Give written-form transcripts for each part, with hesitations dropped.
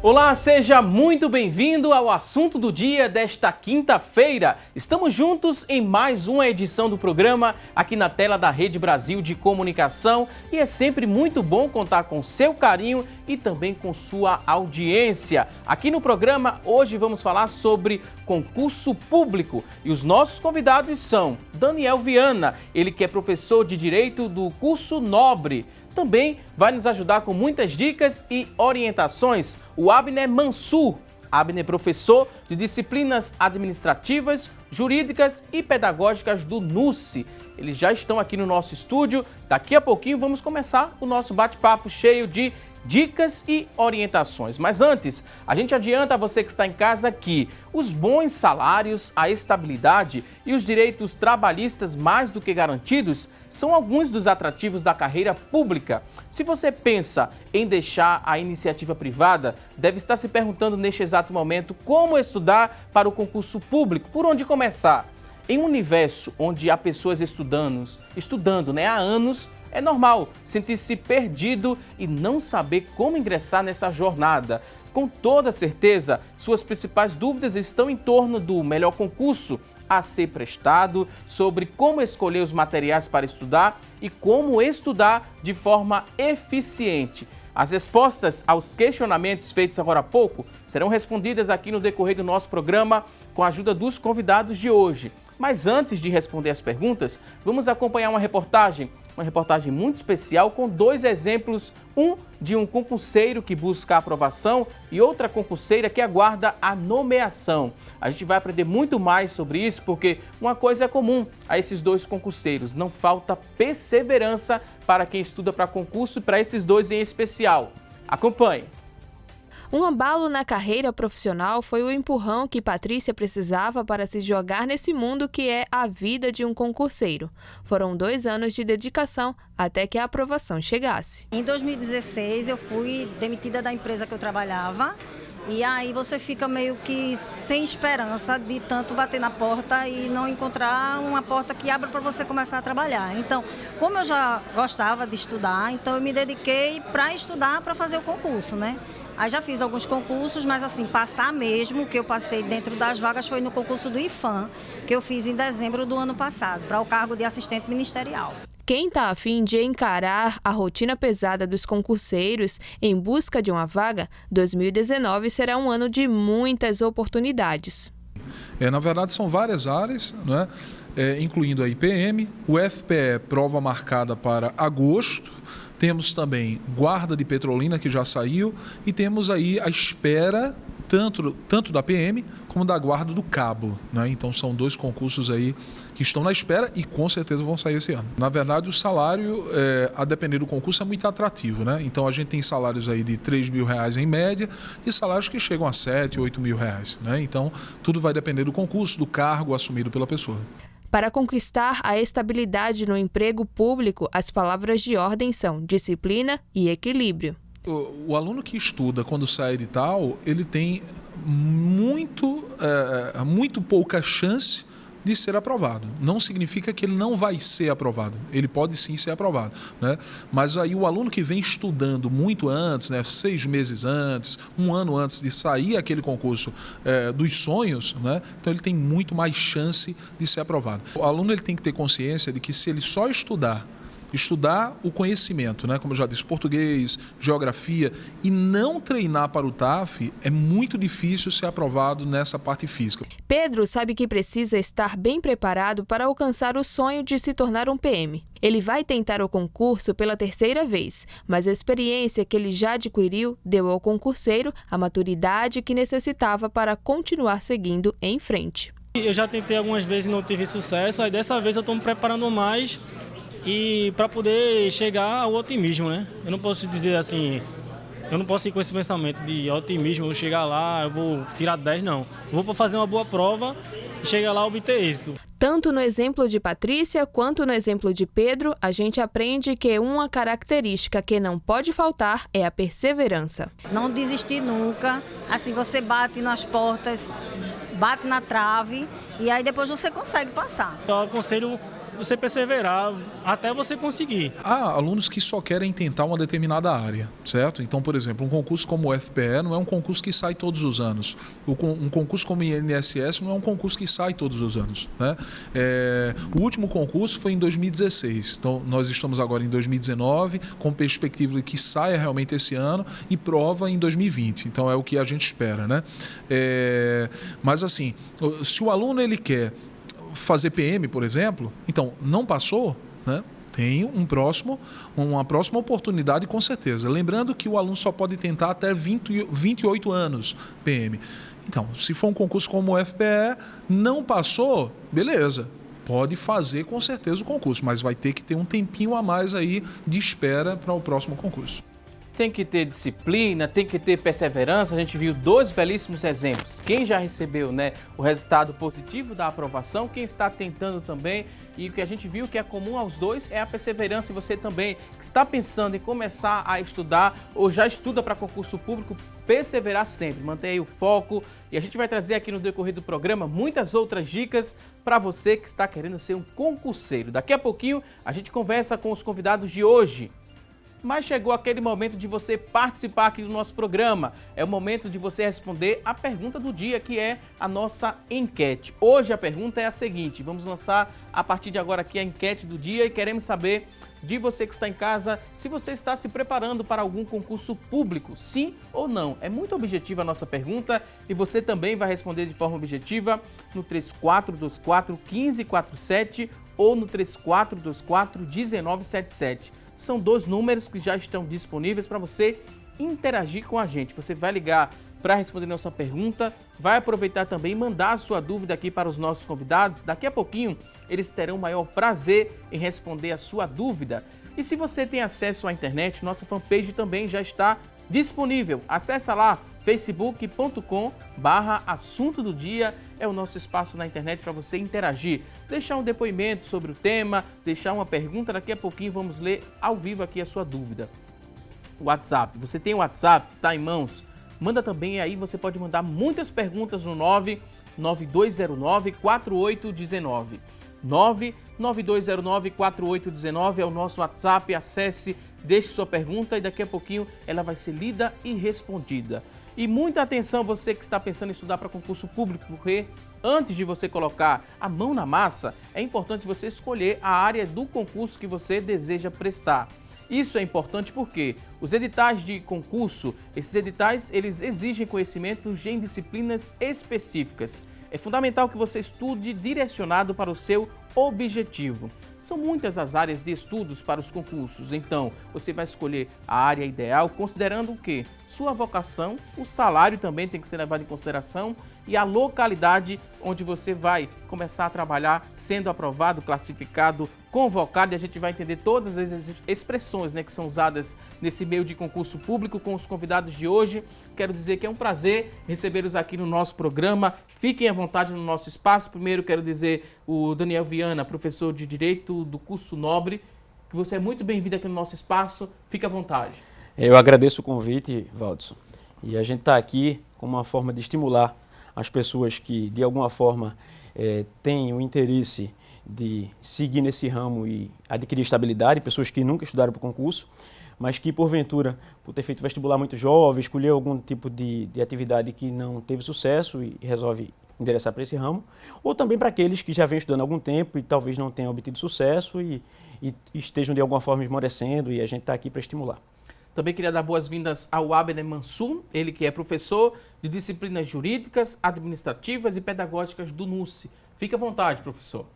Olá, seja muito bem-vindo ao assunto do dia desta quinta-feira. Estamos juntos em mais uma edição do programa aqui na tela da Rede Brasil de Comunicação e é sempre muito bom contar com seu carinho e também com sua audiência. Aqui no programa hoje vamos falar sobre concurso público e os nossos convidados são Daniel Viana, ele que é professor de Direito do curso Nobre. Também vai nos ajudar com muitas dicas e orientações o Abner Mansur. Abner é professor de disciplinas administrativas, jurídicas e pedagógicas do NUSE. Eles já estão aqui no nosso estúdio. Daqui a pouquinho vamos começar o nosso bate-papo cheio de dicas e orientações. Mas antes, a gente adianta a você que está em casa que os bons salários, a estabilidade e os direitos trabalhistas mais do que garantidos são alguns dos atrativos da carreira pública. Se você pensa em deixar a iniciativa privada, deve estar se perguntando neste exato momento como estudar para o concurso público, por onde começar. Em um universo onde há pessoas estudando há anos, é normal sentir-se perdido e não saber como ingressar nessa jornada. Com toda certeza, suas principais dúvidas estão em torno do melhor concurso a ser prestado, sobre como escolher os materiais para estudar e como estudar de forma eficiente. As respostas aos questionamentos feitos agora há pouco serão respondidas aqui no decorrer do nosso programa com a ajuda dos convidados de hoje. Mas antes de responder as perguntas, vamos acompanhar uma reportagem muito especial com dois exemplos, um de um concurseiro que busca a aprovação e outra concurseira que aguarda a nomeação. A gente vai aprender muito mais sobre isso porque uma coisa é comum a esses dois concurseiros, não falta perseverança para quem estuda para concurso e para esses dois em especial. Acompanhe! Um abalo na carreira profissional foi o empurrão que Patrícia precisava para se jogar nesse mundo que é a vida de um concurseiro. Foram 2 anos de dedicação até que a aprovação chegasse. Em 2016 eu fui demitida da empresa que eu trabalhava e aí você fica meio que sem esperança de tanto bater na porta e não encontrar uma porta que abra para você começar a trabalhar. Então, como eu já gostava de estudar, então eu me dediquei para estudar para fazer o concurso, né? Aí já fiz alguns concursos, mas assim, passar mesmo, o que eu passei dentro das vagas foi no concurso do IFAM, que eu fiz em dezembro do ano passado, para o cargo de assistente ministerial. Quem está a fim de encarar a rotina pesada dos concurseiros em busca de uma vaga, 2019 será um ano de muitas oportunidades. Na verdade, são várias áreas, né? Incluindo a IPM, o FPE, prova marcada para agosto. Temos também guarda de Petrolina, que já saiu, e temos aí a espera tanto da PM como da guarda do Cabo, né? Então são 2 concursos aí que estão na espera e com certeza vão sair esse ano. Na verdade, o salário, a depender do concurso, é muito atrativo, né? Então a gente tem salários aí de R$3.000 em média e salários que chegam a R$7.000, R$8.000, né? Então tudo vai depender do concurso, do cargo assumido pela pessoa. Para conquistar a estabilidade no emprego público, as palavras de ordem são disciplina e equilíbrio. O aluno que estuda quando sai edital, ele tem muito pouca chance de ser aprovado. Não significa que ele não vai ser aprovado. Ele pode sim ser aprovado, né? Mas aí o aluno que vem estudando muito antes, né, 6 meses antes, 1 ano antes de sair aquele concurso dos sonhos, né, então ele tem muito mais chance de ser aprovado. O aluno ele tem que ter consciência de que se ele só estudar o conhecimento, né, como eu já disse, português, geografia, e não treinar para o TAF, é muito difícil ser aprovado nessa parte física. Pedro sabe que precisa estar bem preparado para alcançar o sonho de se tornar um PM. Ele vai tentar o concurso pela 3ª vez, mas a experiência que ele já adquiriu deu ao concurseiro a maturidade que necessitava para continuar seguindo em frente. Eu já tentei algumas vezes e não tive sucesso, aí dessa vez eu estou me preparando mais e para poder chegar ao otimismo, né? Eu não posso dizer assim, eu não posso ir com esse pensamento de otimismo, eu vou chegar lá, eu vou tirar 10, não. Eu vou fazer uma boa prova e chegar lá e obter êxito. Tanto no exemplo de Patrícia quanto no exemplo de Pedro, a gente aprende que uma característica que não pode faltar é a perseverança. Não desistir nunca, assim você bate nas portas, bate na trave e aí depois você consegue passar. Eu aconselho você perseverar até você conseguir. Há alunos que só querem tentar uma determinada área, certo? Então, por exemplo, um concurso como o FPE não é um concurso que sai todos os anos. Um concurso como o INSS não é um concurso que sai todos os anos, né? O último concurso foi em 2016, então nós estamos agora em 2019, com perspectiva de que saia realmente esse ano e prova em 2020. Então é o que a gente espera, né? Mas assim, se o aluno ele quer fazer PM, por exemplo, então não passou, né? Tem uma próxima oportunidade com certeza. Lembrando que o aluno só pode tentar até 28 anos PM. Então, se for um concurso como o FPE, não passou, beleza. Pode fazer com certeza o concurso, mas vai ter que ter um tempinho a mais aí de espera para o próximo concurso. Tem que ter disciplina, tem que ter perseverança. A gente viu 2 belíssimos exemplos. Quem já recebeu, né, o resultado positivo da aprovação, quem está tentando também. E o que a gente viu que é comum aos dois é a perseverança. E você também que está pensando em começar a estudar ou já estuda para concurso público, perseverar sempre, manter aí o foco. E a gente vai trazer aqui no decorrer do programa muitas outras dicas para você que está querendo ser um concurseiro. Daqui a pouquinho a gente conversa com os convidados de hoje. Mas chegou aquele momento de você participar aqui do nosso programa. É o momento de você responder a pergunta do dia, que é a nossa enquete. Hoje a pergunta é a seguinte: vamos lançar a partir de agora aqui a enquete do dia e queremos saber de você que está em casa se você está se preparando para algum concurso público, sim ou não. É muito objetiva a nossa pergunta e você também vai responder de forma objetiva no 3424-1547 ou no 3424-1977. São 2 números que já estão disponíveis para você interagir com a gente. Você vai ligar para responder nossa pergunta, vai aproveitar também e mandar a sua dúvida aqui para os nossos convidados. Daqui a pouquinho eles terão o maior prazer em responder a sua dúvida. E se você tem acesso à internet, nossa fanpage também já está disponível. Acesse lá facebook.com/assunto do dia. É o nosso espaço na internet para você interagir, deixar um depoimento sobre o tema, deixar uma pergunta. Daqui a pouquinho vamos ler ao vivo aqui a sua dúvida. WhatsApp, você tem o WhatsApp, está em mãos? Manda também aí, você pode mandar muitas perguntas no 99209-4819. 99209-4819 é o nosso WhatsApp, acesse, deixe sua pergunta e daqui a pouquinho ela vai ser lida e respondida. E muita atenção você que está pensando em estudar para concurso público, porque antes de você colocar a mão na massa, é importante você escolher a área do concurso que você deseja prestar. Isso é importante porque os editais de concurso, esses editais, eles exigem conhecimentos em disciplinas específicas. É fundamental que você estude direcionado para o seu objetivo. São muitas as áreas de estudos para os concursos, então você vai escolher a área ideal considerando o quê? Sua vocação, o salário também tem que ser levado em consideração e a localidade onde você vai começar a trabalhar sendo aprovado, classificado, convocado, e a gente vai entender todas as expressões, né, que são usadas nesse meio de concurso público com os convidados de hoje. Quero dizer que é um prazer recebê-los aqui no nosso programa. Fiquem à vontade no nosso espaço. Primeiro quero dizer o Daniel Viana, professor de Direito do curso Nobre, que você é muito bem-vindo aqui no nosso espaço. Fique à vontade. Eu agradeço o convite, Valdson. E a gente está aqui como uma forma de estimular as pessoas que, de alguma forma, têm o interesse de seguir nesse ramo e adquirir estabilidade, pessoas que nunca estudaram para o concurso, mas que, porventura, por ter feito vestibular muito jovem, escolher algum tipo de atividade que não teve sucesso e resolve endereçar para esse ramo, ou também para aqueles que já vêm estudando há algum tempo e talvez não tenham obtido sucesso e estejam, de alguma forma, esmorecendo, e a gente está aqui para estimular. Também queria dar boas-vindas ao Abner Mansur, ele que é professor de disciplinas jurídicas, administrativas e pedagógicas do NUSE. Fique à vontade, professor.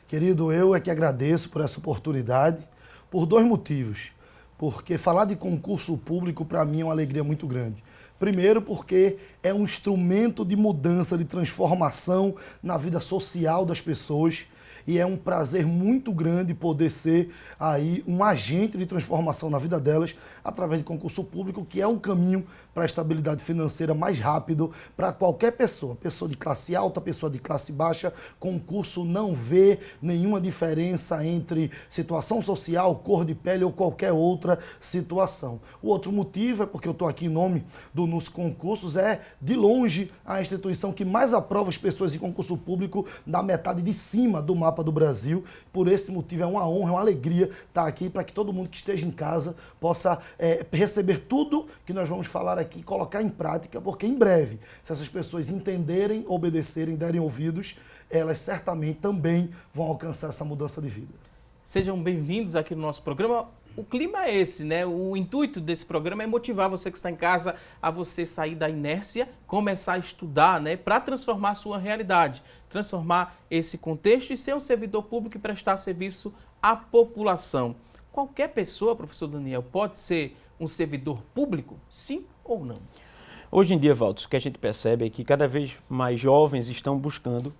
Querido, eu é que agradeço por essa oportunidade, por 2 motivos. Porque falar de concurso público, para mim, é uma alegria muito grande. Primeiro, porque é um instrumento de mudança, de transformação na vida social das pessoas. E é um prazer muito grande poder ser aí um agente de transformação na vida delas através de concurso público, que é um caminho para a estabilidade financeira mais rápido para qualquer pessoa. Pessoa de classe alta, pessoa de classe baixa. Concurso não vê nenhuma diferença entre situação social, cor de pele ou qualquer outra situação. O outro motivo é porque eu estou aqui em nome do nos concursos, é de longe a instituição que mais aprova as pessoas em concurso público da metade de cima do mapa do Brasil. Por esse motivo é uma honra, é uma alegria estar aqui para que todo mundo que esteja em casa possa receber tudo que nós vamos falar aqui e colocar em prática, porque em breve, se essas pessoas entenderem, obedecerem, derem ouvidos, elas certamente também vão alcançar essa mudança de vida. Sejam bem-vindos aqui no nosso programa. O clima é esse, né? O intuito desse programa é motivar você que está em casa a você sair da inércia, começar a estudar, né? Para transformar a sua realidade, transformar esse contexto e ser um servidor público e prestar serviço à população. Qualquer pessoa, professor Daniel, pode ser um servidor público? Sim ou não? Hoje em dia, Valdos, o que a gente percebe é que cada vez mais jovens estão buscando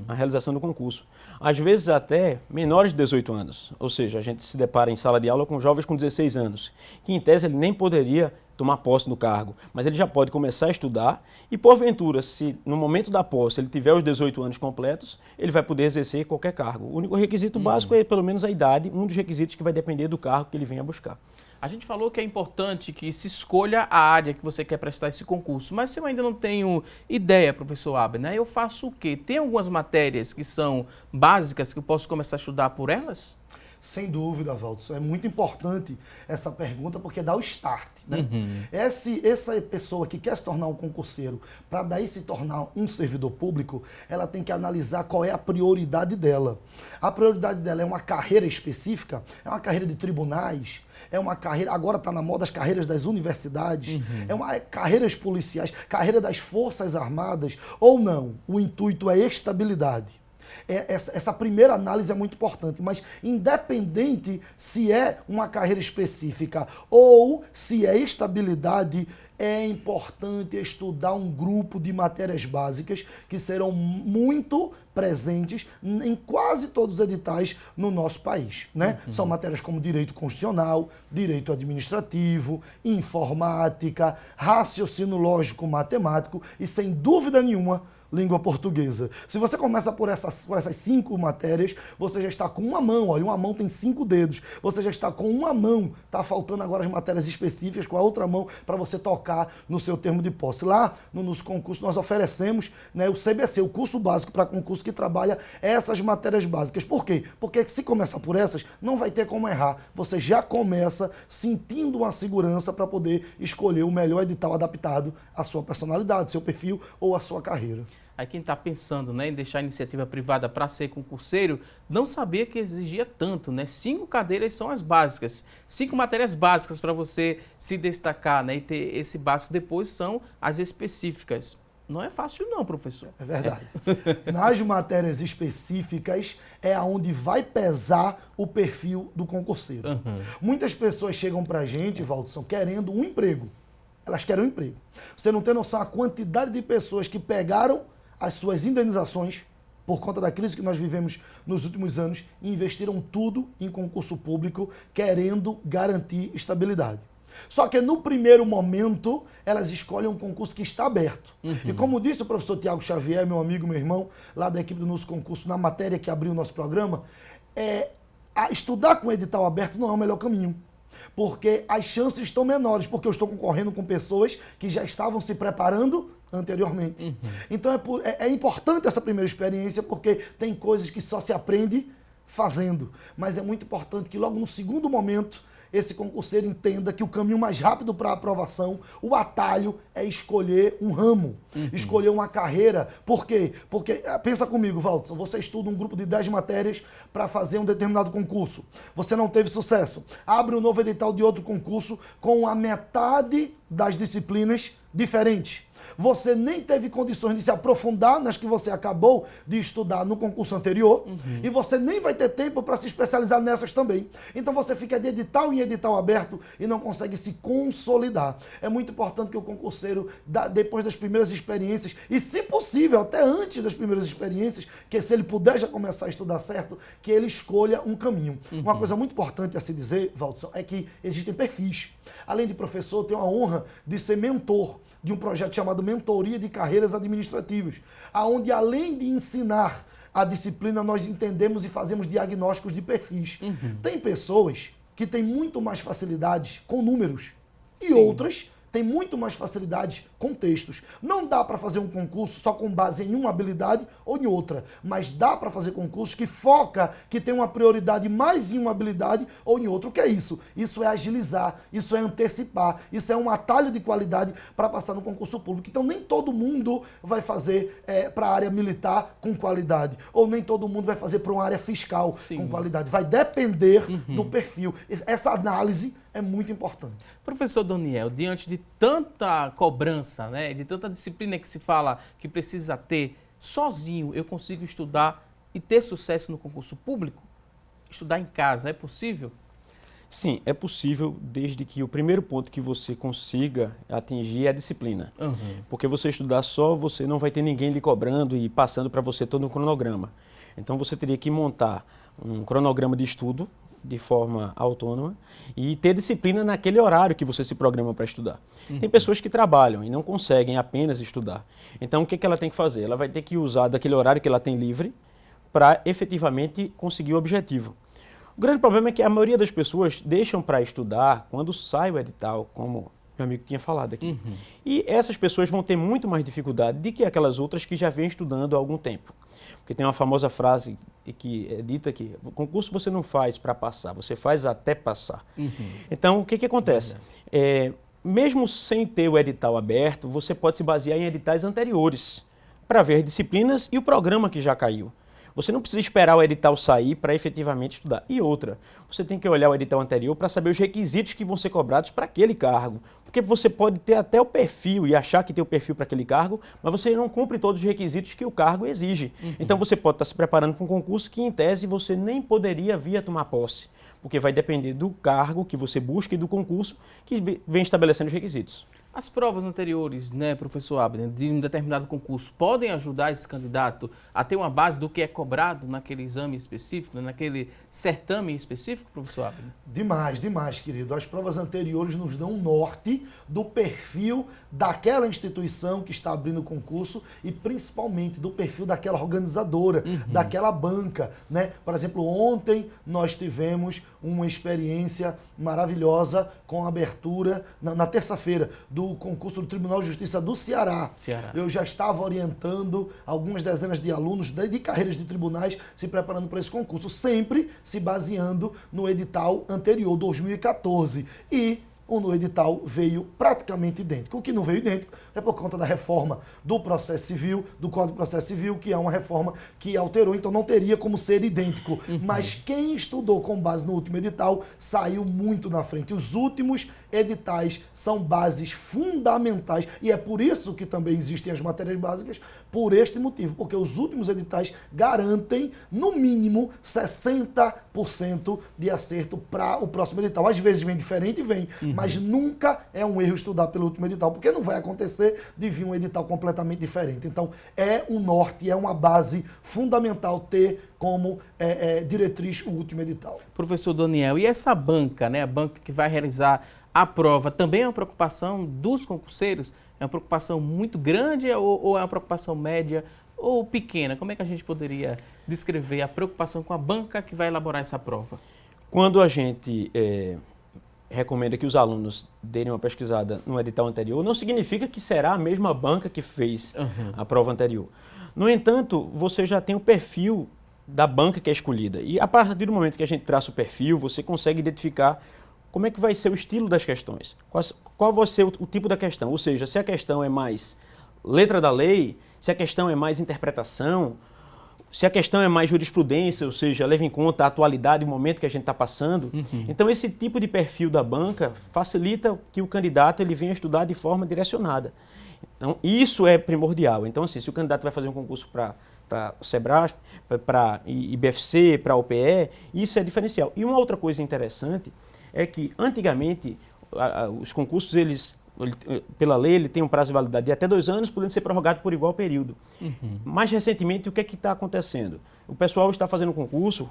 a realização do concurso. Às vezes até menores de 18 anos. Ou seja, a gente se depara em sala de aula com jovens com 16 anos, que em tese ele nem poderia tomar posse no cargo, mas ele já pode começar a estudar e, porventura, se no momento da posse ele tiver os 18 anos completos, ele vai poder exercer qualquer cargo. O único requisito básico é pelo menos a idade, um dos requisitos que vai depender do cargo que ele venha buscar. A gente falou que é importante que se escolha a área que você quer prestar esse concurso, mas se eu ainda não tenho ideia, professor Abner, eu faço o quê? Tem algumas matérias que são básicas que eu posso começar a estudar por elas? Sem dúvida, Valdo. É muito importante essa pergunta porque dá o start, né? Essa pessoa que quer se tornar um concurseiro, para daí se tornar um servidor público, ela tem que analisar qual é a prioridade dela. A prioridade dela é uma carreira específica, é uma carreira de tribunais, é uma carreira, agora está na moda as carreiras das universidades, é uma carreiras policiais, carreira das Forças Armadas, ou não. O intuito é estabilidade. Essa primeira análise é muito importante, mas independente se é uma carreira específica ou se é estabilidade, é importante estudar um grupo de matérias básicas que serão muito presentes em quase todos os editais no nosso país, né? São matérias como direito constitucional, direito administrativo, informática, raciocínio lógico matemático e, sem dúvida nenhuma, língua portuguesa. Se você começa por essas 5 matérias, você já está com uma mão, olha, uma mão tem 5 dedos, você já está com uma mão, está faltando agora as matérias específicas, com a outra mão para você tocar no seu termo de posse. Lá nos concursos nós oferecemos, né, o CBC, o curso básico para concurso que trabalha essas matérias básicas. Por quê? Porque se começar por essas, não vai ter como errar. Você já começa sentindo uma segurança para poder escolher o melhor edital adaptado à sua personalidade, seu perfil ou à sua carreira. Aí quem está pensando, né, em deixar a iniciativa privada para ser concurseiro, não sabia que exigia tanto, né? 5 cadeiras são as básicas, 5 matérias básicas para você se destacar, né, e ter esse básico. Depois são as específicas. Não é fácil não, professor. É verdade. Nas matérias específicas é onde vai pesar o perfil do concurseiro. Muitas pessoas chegam para a gente, Valdson, querendo um emprego. Elas querem um emprego. Você não tem noção a quantidade de pessoas que pegaram as suas indenizações por conta da crise que nós vivemos nos últimos anos e investiram tudo em concurso público querendo garantir estabilidade. Só que no primeiro momento elas escolhem um concurso que está aberto. E como disse o professor Tiago Xavier, meu amigo, meu irmão, lá da equipe do nosso concurso, na matéria que abriu o nosso programa, estudar com edital aberto não é o melhor caminho. Porque as chances estão menores, porque eu estou concorrendo com pessoas que já estavam se preparando anteriormente. Então é importante essa primeira experiência, porque tem coisas que só se aprende fazendo. Mas é muito importante que logo no segundo momento esse concurseiro entenda que o caminho mais rápido para a aprovação, o atalho, é escolher um ramo, escolher uma carreira. Por quê? Porque, pensa comigo, Valdson, você estuda um grupo de 10 matérias para fazer um determinado concurso. Você não teve sucesso. Abre um novo edital de outro concurso com a metade das disciplinas diferentes. Você nem teve condições de se aprofundar nas que você acabou de estudar no concurso anterior e você nem vai ter tempo para se especializar nessas também. Então você fica de edital em edital aberto e não consegue se consolidar. É muito importante que o concurseiro, depois das primeiras experiências, e se possível, até antes das primeiras experiências, que se ele puder já começar a estudar certo, que ele escolha um caminho. Uma coisa muito importante a se dizer, Valdson, é que existem perfis. Além de professor, eu tenho a honra de ser mentor de um projeto chamado Mentoria de Carreiras Administrativas, onde além de ensinar a disciplina, nós entendemos e fazemos diagnósticos de perfis. Tem pessoas que têm muito mais facilidade com números e outras tem muito mais facilidades com textos. Não dá para fazer um concurso só com base em uma habilidade ou em outra, mas dá para fazer concursos que foca, que tem uma prioridade mais em uma habilidade ou em outra. O que é isso? Isso é agilizar, isso é antecipar, isso é um atalho de qualidade para passar no concurso público. Então nem todo mundo vai fazer para a área militar com qualidade, ou nem todo mundo vai fazer para uma área fiscal com qualidade. Vai depender do perfil. Essa análise é muito importante. Professor Daniel, diante de tanta cobrança, né, de tanta disciplina que se fala que precisa ter, sozinho eu consigo estudar e ter sucesso no concurso público? Estudar em casa, é possível? Sim, é possível, desde que o primeiro ponto que você consiga atingir é a disciplina. Porque você estudar só, você não vai ter ninguém lhe cobrando e passando para você todo um cronograma. Então você teria que montar um cronograma de estudo de forma autônoma e ter disciplina naquele horário que você se programa para estudar. Tem pessoas que trabalham e não conseguem apenas estudar. Então o que ela tem que fazer? Ela vai ter que usar daquele horário que ela tem livre para efetivamente conseguir o objetivo. O grande problema é que a maioria das pessoas deixam para estudar quando sai o edital, como meu amigo tinha falado aqui. E essas pessoas vão ter muito mais dificuldade do que aquelas outras que já vêm estudando há algum tempo. Porque tem uma famosa frase que é dita que o concurso você não faz para passar, você faz até passar. Então, o que acontece? Mesmo sem ter o edital aberto, você pode se basear em editais anteriores para ver disciplinas e o programa que já caiu. Você não precisa esperar o edital sair para efetivamente estudar. E outra, você tem que olhar o edital anterior para saber os requisitos que vão ser cobrados para aquele cargo. Porque você pode ter até o perfil e achar que tem o perfil para aquele cargo, mas você não cumpre todos os requisitos que o cargo exige. Então você pode estar se preparando para um concurso que, em tese, você nem poderia vir a tomar posse. Porque vai depender do cargo que você busca e do concurso que vem estabelecendo os requisitos. As provas anteriores, né, professor Abner, de um determinado concurso, podem ajudar esse candidato a ter uma base do que é cobrado naquele exame específico, naquele certame específico, professor Abner? Demais, demais, querido. As provas anteriores nos dão um norte do perfil daquela instituição que está abrindo o concurso e principalmente do perfil daquela organizadora, daquela banca, né? Por exemplo, ontem nós tivemos uma experiência maravilhosa com a abertura, na terça-feira, do concurso do Tribunal de Justiça do Ceará. Eu já estava orientando algumas dezenas de alunos de carreiras de tribunais se preparando para esse concurso, sempre se baseando no edital anterior, 2014. E no edital veio praticamente idêntico. O que não veio idêntico é por conta da reforma do processo civil, do Código de Processo Civil, que é uma reforma que alterou, então não teria como ser idêntico. Mas quem estudou com base no último edital saiu muito na frente. Os últimos editais são bases fundamentais e é por isso que também existem as matérias básicas, por este motivo, porque os últimos editais garantem, no mínimo, 60% de acerto para o próximo edital. Às vezes vem diferente, mas nunca é um erro estudar pelo último edital, porque não vai acontecer de vir um edital completamente diferente. Então, é um norte, é uma base fundamental ter como diretriz o último edital. Professor Daniel, e essa banca, né, a banca que vai realizar a prova, também é uma preocupação dos concurseiros? É uma preocupação muito grande ou é uma preocupação média ou pequena? Como é que a gente poderia descrever a preocupação com a banca que vai elaborar essa prova? Quando a gente recomenda que os alunos deem uma pesquisada no edital anterior, não significa que será a mesma banca que fez a prova anterior. No entanto, você já tem o perfil da banca que é escolhida. E a partir do momento que a gente traça o perfil, você consegue identificar como é que vai ser o estilo das questões, qual vai ser o tipo da questão. Ou seja, se a questão é mais letra da lei, se a questão é mais interpretação, se a questão é mais jurisprudência, ou seja, leva em conta a atualidade e o momento que a gente está passando. Então, esse tipo de perfil da banca facilita que o candidato ele venha estudar de forma direcionada. Então, isso é primordial. Então, assim, se o candidato vai fazer um concurso para o SEBRASP, para IBFC, para a OPE, isso é diferencial. E uma outra coisa interessante é que, antigamente, os concursos, pela lei, ele tem um prazo de validade de até 2 anos, podendo ser prorrogado por igual período. Mais recentemente, o que é que está acontecendo? O pessoal está fazendo concurso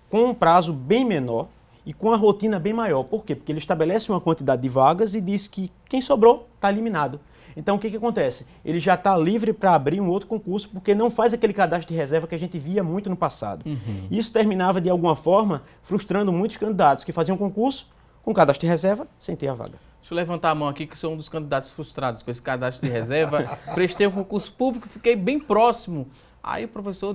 com um prazo bem menor e com a rotina bem maior. Por quê? Porque ele estabelece uma quantidade de vagas e diz que quem sobrou está eliminado. Então, o que acontece? Ele já está livre para abrir um outro concurso, porque não faz aquele cadastro de reserva que a gente via muito no passado. Isso terminava, de alguma forma, frustrando muitos candidatos que faziam concurso com cadastro de reserva sem ter a vaga. Deixa eu levantar a mão aqui, que sou um dos candidatos frustrados com esse cadastro de reserva. Prestei um concurso público, fiquei bem próximo. Aí o professor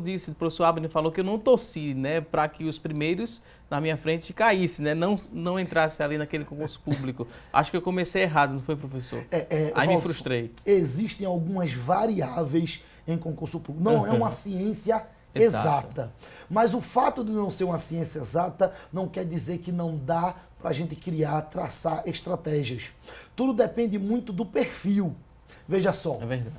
Abner falou que eu não torci, né, para que os primeiros na minha frente caíssem, né, não entrasse ali naquele concurso público. Acho que eu comecei errado, não foi, professor? Aí me frustrei. Existem algumas variáveis em concurso público. Não é uma ciência exata. Mas o fato de não ser uma ciência exata não quer dizer que não dá para a gente traçar estratégias. Tudo depende muito do perfil. Veja só, é verdade.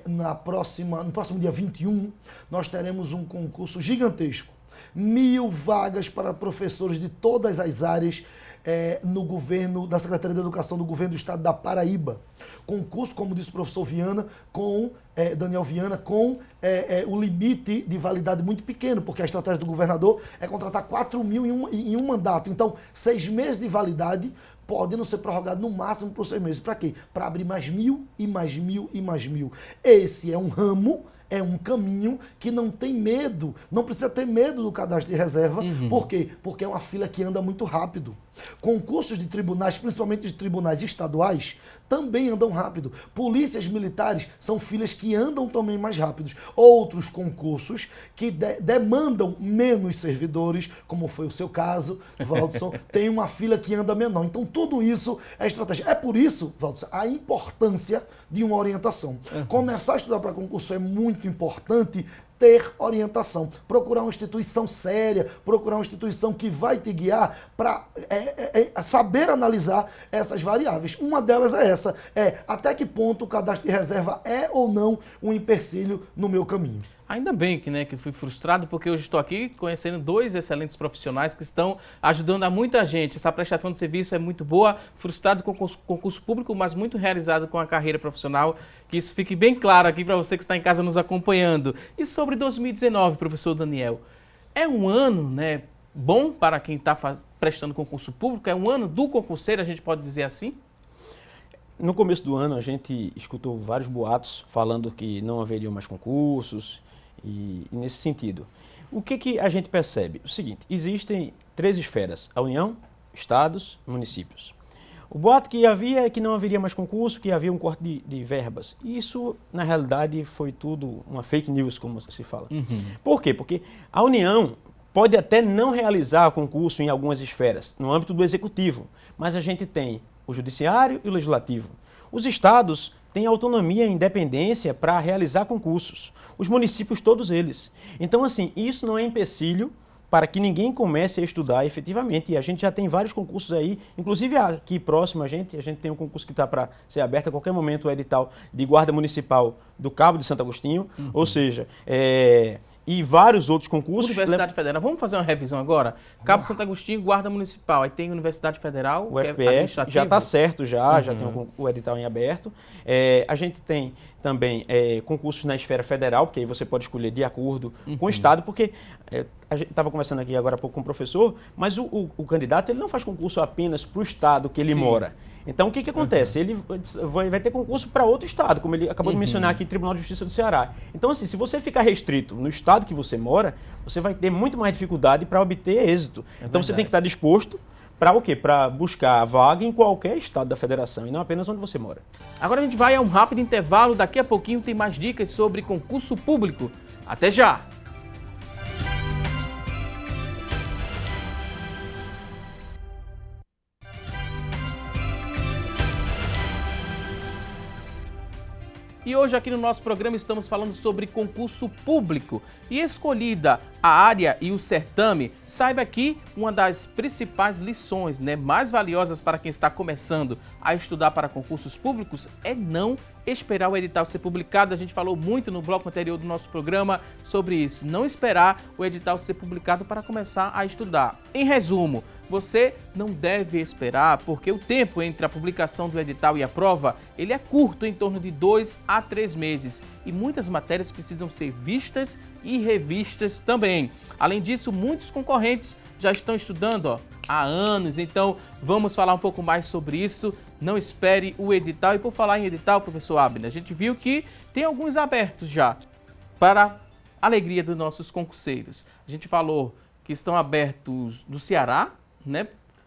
No próximo dia 21, nós teremos um concurso gigantesco. 1000 vagas para professores de todas as áreas no governo, da Secretaria de Educação do Governo do Estado da Paraíba. Concurso, como disse o professor Viana, Daniel Viana, com o limite de validade muito pequeno, porque a estratégia do governador é contratar 4.000 em um mandato. Então, 6 meses de validade pode não ser prorrogado no máximo por 6 meses. Para quê? Para abrir mais 1.000 e mais 1.000 e mais 1.000. Esse é um ramo, é um caminho que não tem medo, não precisa ter medo do cadastro de reserva. Por quê? Porque é uma fila que anda muito rápido. Concursos de tribunais, principalmente de tribunais estaduais, também andam rápido. Polícias militares são filas que andam também mais rápidos. Outros concursos que demandam menos servidores, como foi o seu caso, Valdson, tem uma fila que anda menor. Então tudo isso é estratégia. É por isso, Valdson, a importância de uma orientação. Começar a estudar para concurso é muito importante, ter orientação, procurar uma instituição séria, procurar uma instituição que vai te guiar para saber analisar essas variáveis. Uma delas é essa, até que ponto o cadastro de reserva é ou não um empecilho no meu caminho. Ainda bem que fui frustrado, porque hoje estou aqui conhecendo 2 excelentes profissionais que estão ajudando a muita gente. Essa prestação de serviço é muito boa, frustrado com o concurso público, mas muito realizado com a carreira profissional. Que isso fique bem claro aqui para você que está em casa nos acompanhando. E sobre 2019, professor Daniel, é um ano, né, bom para quem está prestando concurso público? É um ano do concurseiro, a gente pode dizer assim? No começo do ano, a gente escutou vários boatos falando que não haveriam mais concursos. E nesse sentido, o que a gente percebe? O seguinte, existem 3 esferas, a União, Estados, municípios. O boato que havia é que não haveria mais concurso, que havia um corte de verbas. Isso, na realidade, foi tudo uma fake news, como se fala. Por quê? Porque a União pode até não realizar concurso em algumas esferas, no âmbito do executivo, mas a gente tem o judiciário e o legislativo. Os estados têm autonomia e independência para realizar concursos. Os municípios, todos eles. Então, assim, isso não é empecilho para que ninguém comece a estudar efetivamente. E a gente já tem vários concursos aí, inclusive aqui próximo a gente tem um concurso que está para ser aberto a qualquer momento, o edital de Guarda Municipal do Cabo de Santo Agostinho, ou seja, e vários outros concursos. Universidade Federal. Vamos fazer uma revisão agora? Cabo de Santo Agostinho, Guarda Municipal. Aí tem Universidade Federal, o FPE, já está certo, já tem o edital em aberto. A gente tem também concursos na esfera federal, porque aí você pode escolher de acordo com o Estado, porque a gente estava conversando aqui agora há pouco com o professor, mas o candidato ele não faz concurso apenas para o Estado que ele mora. Então, o que acontece? Ele vai ter concurso para outro estado, como ele acabou de mencionar aqui, Tribunal de Justiça do Ceará. Então, assim, se você ficar restrito no estado que você mora, você vai ter muito mais dificuldade para obter êxito. Então, você tem que estar disposto para o quê? Para buscar a vaga em qualquer estado da federação e não apenas onde você mora. Agora a gente vai a um rápido intervalo, daqui a pouquinho tem mais dicas sobre concurso público. Até já! E hoje aqui no nosso programa estamos falando sobre concurso público. E escolhida a área e o certame, saiba que uma das principais lições, mais valiosas para quem está começando a estudar para concursos públicos é não esperar o edital ser publicado. A gente falou muito no bloco anterior do nosso programa sobre isso. Não esperar o edital ser publicado para começar a estudar. Em resumo, você não deve esperar, porque o tempo entre a publicação do edital e a prova, ele é curto, em torno de 2 a 3 meses. E muitas matérias precisam ser vistas e revistas também. Além disso, muitos concorrentes já estão estudando há anos, então vamos falar um pouco mais sobre isso. Não espere o edital. E por falar em edital, professor Abner, a gente viu que tem alguns abertos já, para a alegria dos nossos concurseiros. A gente falou que estão abertos do Ceará,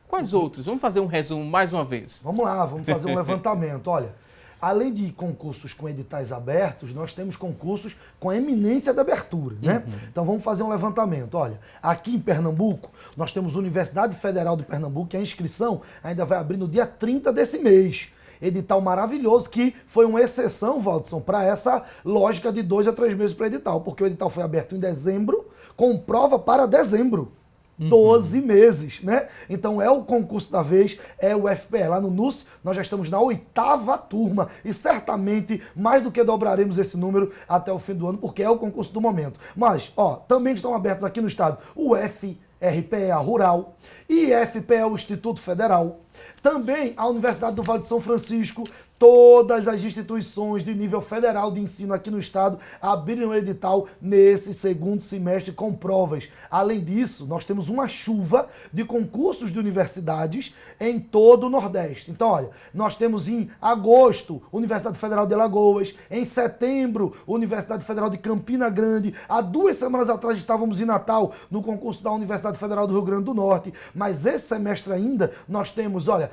Quais outros? Vamos fazer um resumo mais uma vez. Vamos lá, vamos fazer um levantamento. Olha, além de concursos com editais abertos, nós temos concursos com eminência da abertura, né? Então vamos fazer um levantamento. Olha, aqui em Pernambuco, nós temos Universidade Federal de Pernambuco, que a inscrição ainda vai abrir no dia 30 desse mês. Edital maravilhoso, que foi uma exceção, Valdson, para essa lógica de 2 a 3 meses para edital, porque o edital foi aberto em dezembro, com prova para dezembro. 12 meses, né? Então é o concurso da vez, é o FPE. Lá no NUS, nós já estamos na 8ª turma e certamente mais do que dobraremos esse número até o fim do ano, porque é o concurso do momento. Mas, ó, também estão abertos aqui no estado o FRPEA Rural, IFPE, o Instituto Federal, também a Universidade do Vale de São Francisco. Todas as instituições de nível federal de ensino aqui no estado abriram o edital nesse segundo semestre com provas. Além disso, nós temos uma chuva de concursos de universidades em todo o Nordeste. Então, olha, nós temos em agosto, Universidade Federal de Alagoas, em setembro, Universidade Federal de Campina Grande. Há 2 semanas atrás estávamos em Natal, no concurso da Universidade Federal do Rio Grande do Norte. Mas esse semestre ainda, nós temos, olha,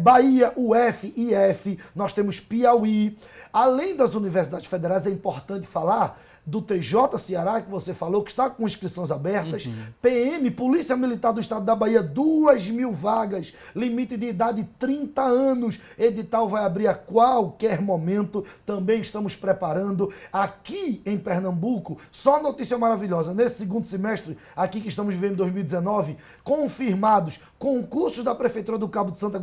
Bahia, UF, IF, nós temos Piauí. Além das universidades federais, é importante falar do TJ Ceará, que você falou, que está com inscrições abertas. PM, Polícia Militar do Estado da Bahia, 2.000 vagas, limite de idade 30 anos. Edital vai abrir a qualquer momento, também estamos preparando. Aqui em Pernambuco, só notícia maravilhosa, nesse segundo semestre, aqui que estamos vivendo em 2019, confirmados concursos da Prefeitura do Cabo de Santo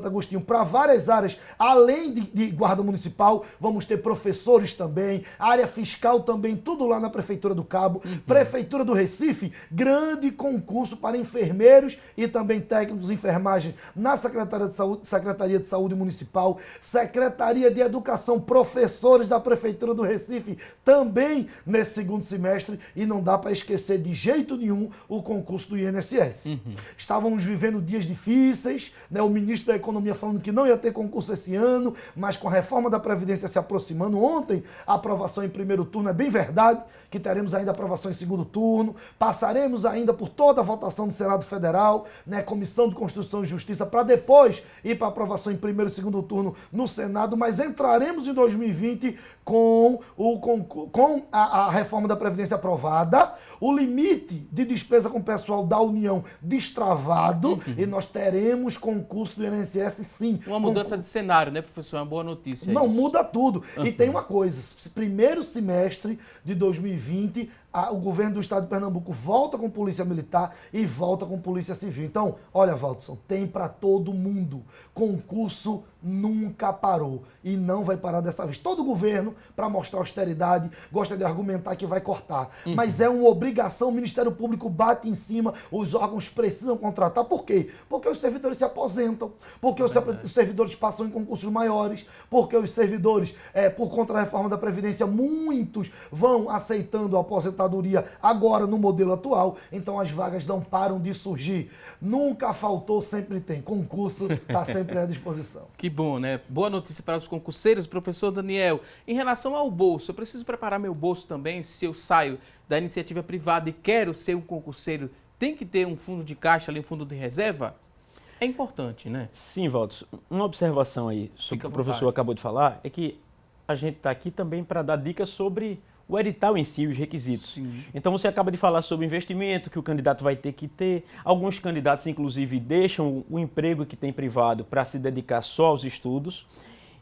Agostinho para várias áreas, além de Guarda Municipal, vamos ter professores também, área fiscal também, tudo lá na Prefeitura do Cabo. Prefeitura do Recife, grande concurso para enfermeiros e também técnicos de enfermagem na Secretaria de Saúde Municipal, Secretaria de Educação, professores da Prefeitura do Recife, também nesse segundo semestre, e não dá para esquecer de jeito nenhum o concurso do INSS. Estávamos vivendo dias difíceis, né? O ministro da Economia falando que não ia ter concurso esse ano, mas com a reforma da Previdência se aproximando, ontem a aprovação em primeiro turno, é bem verdade que teremos ainda aprovação em segundo turno, passaremos ainda por toda a votação do Senado Federal, né, Comissão de Constituição e Justiça, para depois ir para aprovação em primeiro e segundo turno no Senado, mas entraremos em 2020 com a reforma da Previdência aprovada, o limite de despesa com o pessoal da União destravado, e nós teremos concurso do INSS sim. Uma mudança de cenário, né, professor? É uma boa notícia. Não, muda tudo. E tem uma coisa, primeiro semestre de 2020, o governo do estado de Pernambuco volta com polícia militar e volta com polícia civil. Então, olha, Valdson, tem para todo mundo. Concurso nunca parou e não vai parar dessa vez. Todo governo, para mostrar austeridade, gosta de argumentar que vai cortar. Mas é uma obrigação, o Ministério Público bate em cima, os órgãos precisam contratar. Por quê? Porque os servidores se aposentam, porque os servidores passam em concursos maiores, porque os servidores, por conta da reforma da Previdência, muitos vão aceitando a aposentadoria agora no modelo atual, então as vagas não param de surgir. Nunca faltou, sempre tem. Concurso está sempre à disposição. Que bom, né? Boa notícia para os concurseiros. Professor Daniel, em relação ao bolso, eu preciso preparar meu bolso também se eu saio da iniciativa privada e quero ser um concurseiro, tem que ter um fundo de caixa ali, um fundo de reserva? É importante, né? Sim, Valdos. Uma observação aí sobre o que o professor acabou de falar é que a gente está aqui também para dar dicas sobre o edital em si, os requisitos. Sim. Então você acaba de falar sobre investimento que o candidato vai ter que ter. Alguns candidatos, inclusive, deixam o emprego que tem privado para se dedicar só aos estudos.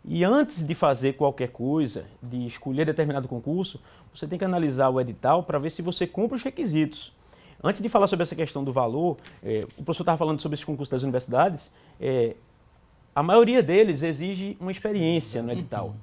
E antes de fazer qualquer coisa, de escolher determinado concurso, você tem que analisar o edital para ver se você cumpre os requisitos. Antes de falar sobre essa questão do valor, o professor estava falando sobre esses concursos das universidades, a maioria deles exige uma experiência no edital.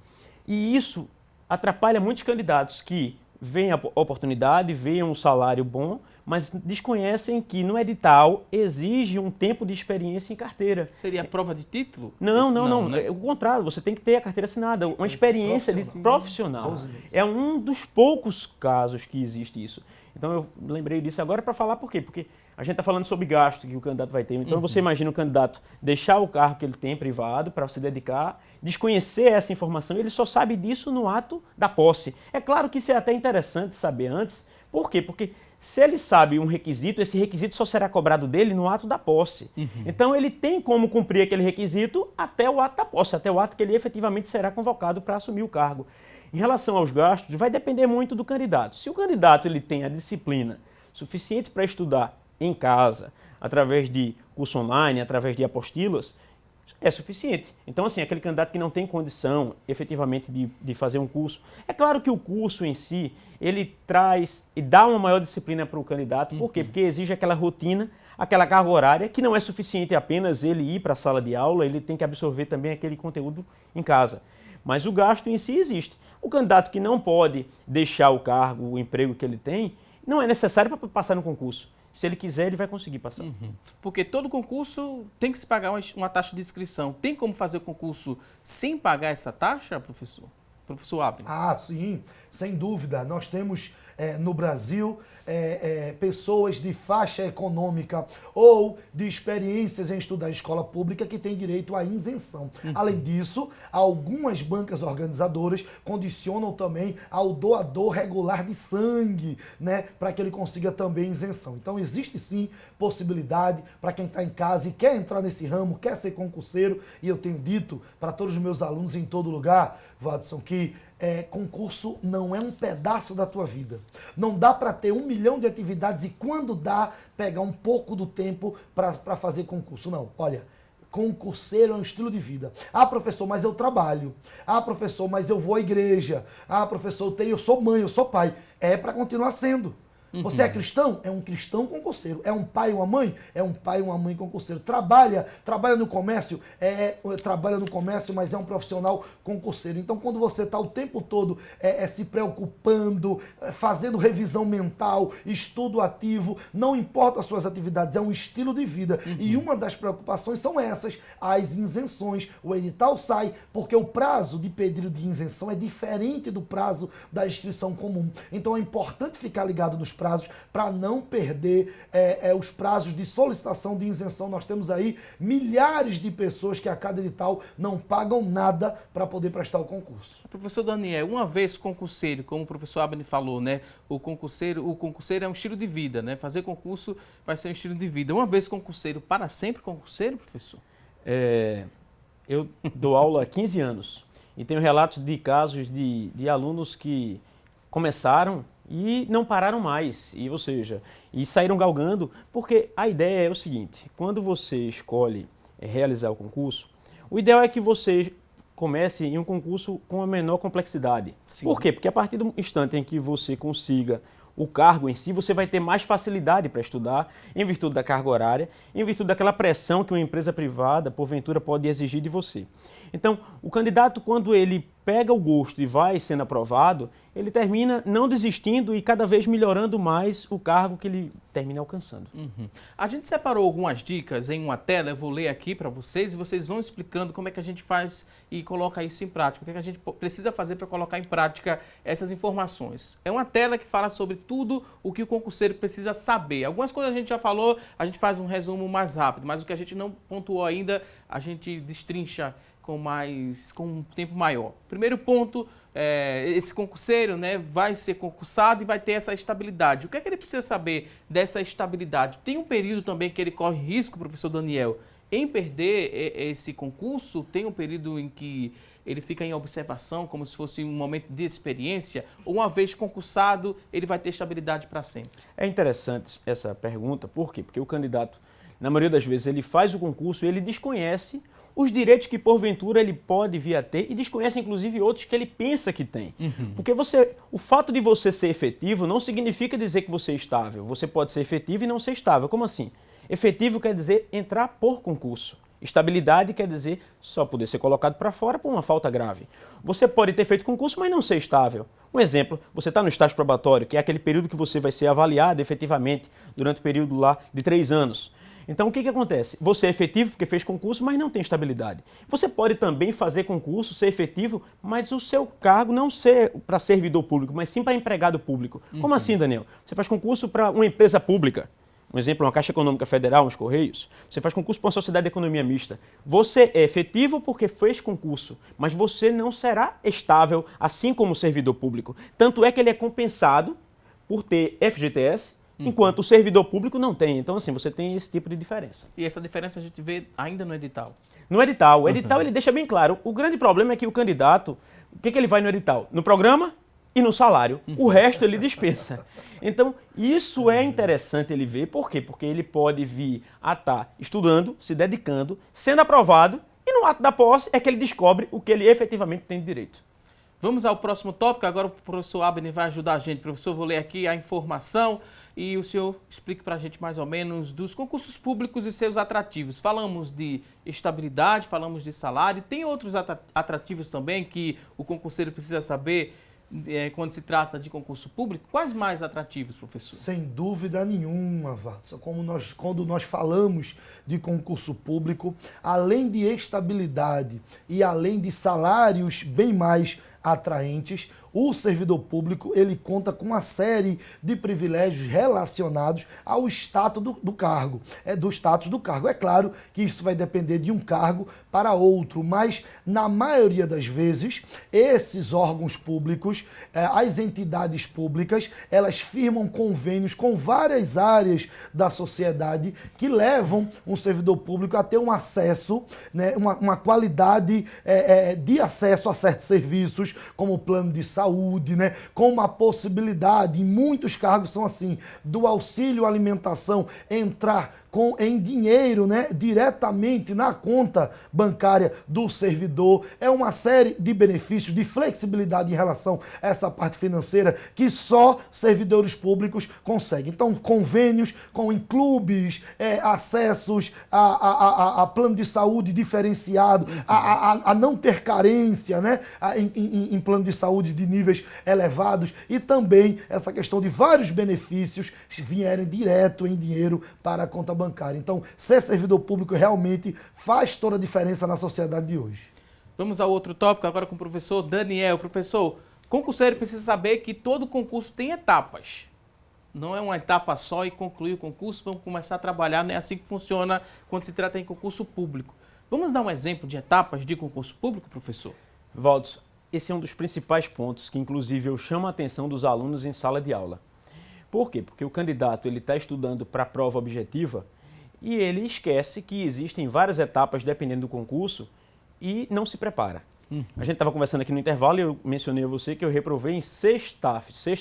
E isso atrapalha muitos candidatos que veem a oportunidade, veem um salário bom, mas desconhecem que no edital exige um tempo de experiência em carteira. Seria a prova de título? Não. Né? É o contrário, você tem que ter a carteira assinada, uma experiência profissional. É um dos poucos casos que existe isso. Então eu lembrei disso agora para falar por quê? Porque a gente está falando sobre gasto que o candidato vai ter. Então você imagina o candidato deixar o carro que ele tem privado para se dedicar, desconhecer essa informação, ele só sabe disso no ato da posse. É claro que isso é até interessante saber antes, Por quê? Porque se ele sabe um requisito, esse requisito só será cobrado dele no ato da posse. Então ele tem como cumprir aquele requisito até o ato da posse, até o ato que ele efetivamente será convocado para assumir o cargo. Em relação aos gastos, vai depender muito do candidato. Se o candidato ele tem a disciplina suficiente para estudar em casa, através de curso online, através de apostilas, é suficiente. Então, assim, aquele candidato que não tem condição, efetivamente, de fazer um curso, é claro que o curso em si, ele traz e dá uma maior disciplina para o candidato. Por quê? Porque exige aquela rotina, aquela carga horária, que não é suficiente apenas ele ir para a sala de aula, ele tem que absorver também aquele conteúdo em casa. Mas o gasto em si existe. O candidato que não pode deixar o cargo, o emprego que ele tem, não é necessário para passar no concurso. Se ele quiser, ele vai conseguir passar. Porque todo concurso tem que se pagar uma taxa de inscrição. Tem como fazer o concurso sem pagar essa taxa, professor? Professor Abner? Ah, sim, sem dúvida. Nós temos no Brasil pessoas de faixa econômica ou de experiências em estudar em escola pública que têm direito à isenção. Além disso, algumas bancas organizadoras condicionam também ao doador regular de sangue, né, para que ele consiga também isenção. Então existe sim possibilidade para quem está em casa e quer entrar nesse ramo, quer ser concurseiro, e eu tenho dito para todos os meus alunos em todo lugar, Watson, que concurso não é um pedaço da tua vida. Não dá para ter 1 milhão de atividades e quando dá, pegar um pouco do tempo para fazer concurso. Não, olha, concurseiro é um estilo de vida. Ah, professor, mas eu trabalho. Ah, professor, mas eu vou à igreja. Ah, professor, eu sou mãe, eu sou pai. É para continuar sendo. Você é cristão? É um cristão concurseiro. É um pai e uma mãe? É um pai e uma mãe concurseiro. Trabalha no comércio? Trabalha no comércio, mas é um profissional concurseiro. Então, quando você está o tempo todo se preocupando, fazendo revisão mental, estudo ativo, não importa as suas atividades, é um estilo de vida. E uma das preocupações são essas, as isenções. O edital sai porque o prazo de pedido de isenção é diferente do prazo da inscrição comum. Então, é importante ficar ligado nos prazos para não perder os prazos de solicitação de isenção. Nós temos aí milhares de pessoas que a cada edital não pagam nada para poder prestar o concurso. Professor Daniel, uma vez concurseiro, como o professor Abner falou, né, o concurseiro é um estilo de vida, né? Fazer concurso vai ser um estilo de vida. Uma vez concurseiro, para sempre concurseiro, professor? Eu dou aula há 15 anos e tenho relatos de casos de alunos que começaram e não pararam mais, e saíram galgando, porque a ideia é o seguinte: quando você escolhe realizar o concurso, o ideal é que você comece em um concurso com a menor complexidade. Sim. Por quê? Porque a partir do instante em que você consiga o cargo em si, você vai ter mais facilidade para estudar, em virtude da carga horária, em virtude daquela pressão que uma empresa privada, porventura, pode exigir de você. Então, o candidato, quando ele pega o gosto e vai sendo aprovado, ele termina não desistindo e cada vez melhorando mais o cargo que ele termina alcançando. A gente separou algumas dicas em uma tela, eu vou ler aqui para vocês e vocês vão explicando como é que a gente faz e coloca isso em prática, o que é que a gente precisa fazer para colocar em prática essas informações. É uma tela que fala sobre tudo o que o concurseiro precisa saber. Algumas coisas a gente já falou, a gente faz um resumo mais rápido, mas o que a gente não pontuou ainda, a gente destrincha com um tempo maior. Primeiro ponto, esse concurseiro, né, vai ser concursado e vai ter essa estabilidade. O que é que ele precisa saber dessa estabilidade? Tem um período também que ele corre risco, professor Daniel, em perder esse concurso? Tem um período em que ele fica em observação, como se fosse um momento de experiência? Ou uma vez concursado, ele vai ter estabilidade para sempre? É interessante essa pergunta, por quê? Porque o candidato, na maioria das vezes, ele faz o concurso e ele desconhece os direitos que, porventura, ele pode vir a ter e desconhece, inclusive, outros que ele pensa que tem. Porque o fato de você ser efetivo não significa dizer que você é estável. Você pode ser efetivo e não ser estável. Como assim? Efetivo quer dizer entrar por concurso. Estabilidade quer dizer só poder ser colocado para fora por uma falta grave. Você pode ter feito concurso, mas não ser estável. Um exemplo, você está no estágio probatório, que é aquele período que você vai ser avaliado efetivamente durante o período lá de 3 anos. Então, o que acontece? Você é efetivo porque fez concurso, mas não tem estabilidade. Você pode também fazer concurso, ser efetivo, mas o seu cargo não ser para servidor público, mas sim para empregado público. Como assim, Daniel? Você faz concurso para uma empresa pública, um exemplo, uma Caixa Econômica Federal, uns Correios. Você faz concurso para uma sociedade de economia mista. Você é efetivo porque fez concurso, mas você não será estável, assim como o servidor público. Tanto é que ele é compensado por ter FGTS, enquanto o servidor público não tem. Então, assim, você tem esse tipo de diferença. E essa diferença a gente vê ainda no edital. No edital. O edital, ele deixa bem claro. O grande problema é que o candidato, o que ele vai no edital? No programa e no salário. O resto ele dispensa. Então, isso é interessante ele ver. Por quê? Porque ele pode vir a estar estudando, se dedicando, sendo aprovado, e no ato da posse é que ele descobre o que ele efetivamente tem de direito. Vamos ao próximo tópico. Agora o professor Abner vai ajudar a gente. Professor, vou ler aqui a informação e o senhor explique para a gente mais ou menos dos concursos públicos e seus atrativos. Falamos de estabilidade, falamos de salário. Tem outros atrativos também que o concurseiro precisa saber quando se trata de concurso público? Quais mais atrativos, professor? Sem dúvida nenhuma, Watson. Quando nós falamos de concurso público, além de estabilidade e além de salários bem mais atraentes, o servidor público ele conta com uma série de privilégios relacionados ao status do cargo. Do status do cargo. É claro que isso vai depender de um cargo para outro, mas na maioria das vezes, esses órgãos públicos, as entidades públicas, elas firmam convênios com várias áreas da sociedade que levam um servidor público a ter um acesso, né, uma qualidade de acesso a certos serviços, como o plano de saúde, né, com uma possibilidade, em muitos cargos são assim, do auxílio alimentação entrar em dinheiro, né, diretamente na conta bancária do servidor. É uma série de benefícios, de flexibilidade em relação a essa parte financeira que só servidores públicos conseguem. Então, convênios em clubes, acessos a plano de saúde diferenciado, a não ter carência, né, em plano de saúde de níveis elevados, e também essa questão de vários benefícios vierem direto em dinheiro para a conta bancária. Então, ser servidor público realmente faz toda a diferença na sociedade de hoje. Vamos ao outro tópico agora com o professor Daniel. Professor, concurseiro precisa saber que todo concurso tem etapas. Não é uma etapa só e concluir o concurso, vamos começar a trabalhar, não é assim que funciona quando se trata em concurso público. Vamos dar um exemplo de etapas de concurso público, professor? Valdos, esse é um dos principais pontos que, inclusive, eu chamo a atenção dos alunos em sala de aula. Por quê? Porque o candidato está estudando para a prova objetiva e ele esquece que existem várias etapas dependendo do concurso e não se prepara. A gente estava conversando aqui no intervalo e eu mencionei a você que eu reprovei em 6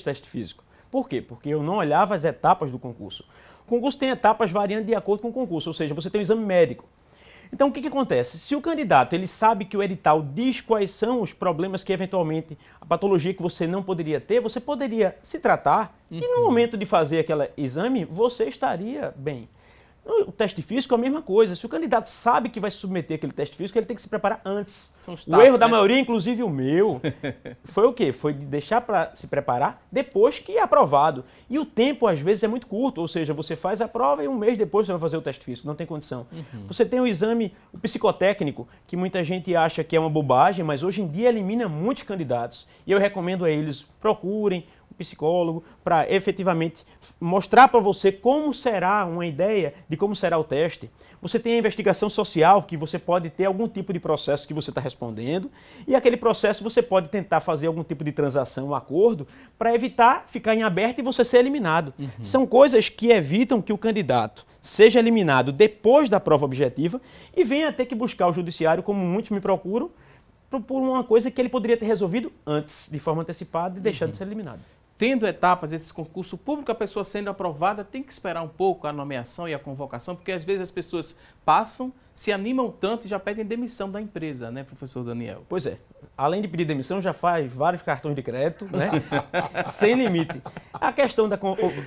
testes físicos. Por quê? Porque eu não olhava as etapas do concurso. O concurso tem etapas variando de acordo com o concurso, ou seja, você tem um exame médico. Então, o que acontece? Se o candidato ele sabe que o edital diz quais são os problemas que, eventualmente, a patologia que você não poderia ter, você poderia se tratar e, no momento de fazer aquele exame, você estaria bem. O teste físico é a mesma coisa. Se o candidato sabe que vai se submeter àquele teste físico, ele tem que se preparar antes. O erro da maioria, inclusive o meu, foi o quê? Foi de deixar para se preparar depois que é aprovado. E o tempo, às vezes, é muito curto. Ou seja, você faz a prova e um mês depois você vai fazer o teste físico. Não tem condição. Você tem o exame o psicotécnico, que muita gente acha que é uma bobagem, mas hoje em dia elimina muitos candidatos. E eu recomendo a eles, procurem psicólogo para efetivamente mostrar para você como será uma ideia de como será o teste. Você tem a investigação social, que você pode ter algum tipo de processo que você está respondendo, e aquele processo você pode tentar fazer algum tipo de transação, um acordo, para evitar ficar em aberto e você ser eliminado. São coisas que evitam que o candidato seja eliminado depois da prova objetiva e venha ter que buscar o judiciário, como muitos me procuram, por uma coisa que ele poderia ter resolvido antes, de forma antecipada, e deixar de ser eliminado. Tendo etapas, esse concurso público, a pessoa sendo aprovada tem que esperar um pouco a nomeação e a convocação, porque às vezes as pessoas passam, se animam tanto e já pedem demissão da empresa, né, professor Daniel? Pois é. Além de pedir demissão, já faz vários cartões de crédito, né? Sem limite. A questão da...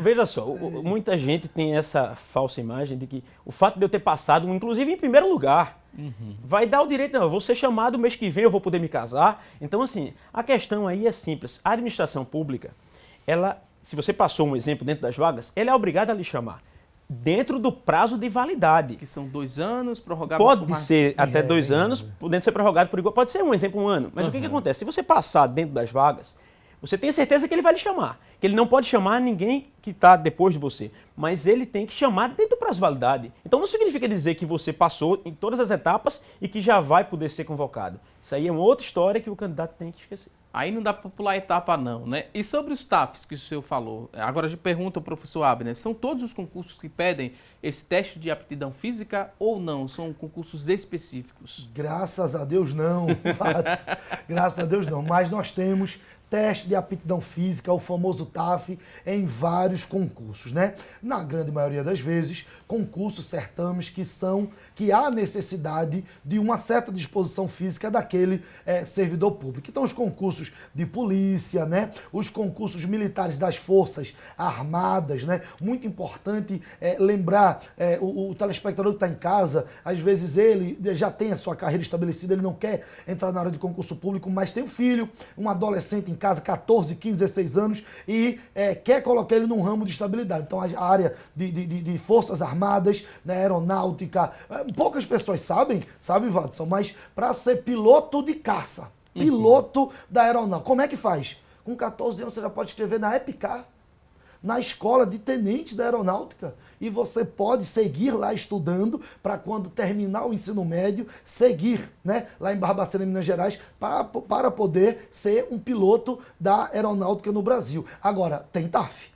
Veja só, muita gente tem essa falsa imagem de que o fato de eu ter passado, inclusive em primeiro lugar, vai dar o direito, não, eu vou ser chamado mês que vem, eu vou poder me casar. Então, assim, a questão aí é simples. A administração pública, ela, se você passou um exemplo dentro das vagas, ela é obrigada a lhe chamar dentro do prazo de validade. Que são 2 anos, prorrogáveis pode por mais... ser até 2 anos, podendo ser prorrogado por igual. Pode ser um exemplo, 1 ano. Mas o que acontece? Se você passar dentro das vagas, você tem certeza que ele vai lhe chamar. Que ele não pode chamar ninguém que está depois de você. Mas ele tem que chamar dentro do prazo de validade. Então não significa dizer que você passou em todas as etapas e que já vai poder ser convocado. Isso aí é uma outra história que o candidato tem que esquecer. Aí não dá para pular etapa não, né? E sobre os TAFs que o senhor falou, agora eu pergunto ao professor Abner, são todos os concursos que pedem esse teste de aptidão física ou não? São concursos específicos? Graças a Deus não, graças a Deus não, mas nós temos teste de aptidão física, o famoso TAF, em vários concursos, né? Na grande maioria das vezes, concursos, certames que há necessidade de uma certa disposição física daquele servidor público. Então, os concursos de polícia, né? Os concursos militares das Forças Armadas, né? Muito importante lembrar, o telespectador que está em casa, às vezes ele já tem a sua carreira estabelecida, ele não quer entrar na área de concurso público, mas tem um filho, um adolescente em casa, 14, 15, 16 anos, e quer colocar ele num ramo de estabilidade. Então, a área de Forças Armadas, né, aeronáutica, poucas pessoas sabem, sabe, Watson, mas para ser piloto de caça, piloto da aeronáutica, como é que faz? Com 14 anos você já pode escrever na EPICAR, na escola de tenente da aeronáutica, e você pode seguir lá estudando para quando terminar o ensino médio, seguir, né, lá em Barbacena, Minas Gerais, para poder ser um piloto da aeronáutica no Brasil. Agora, tem TAF,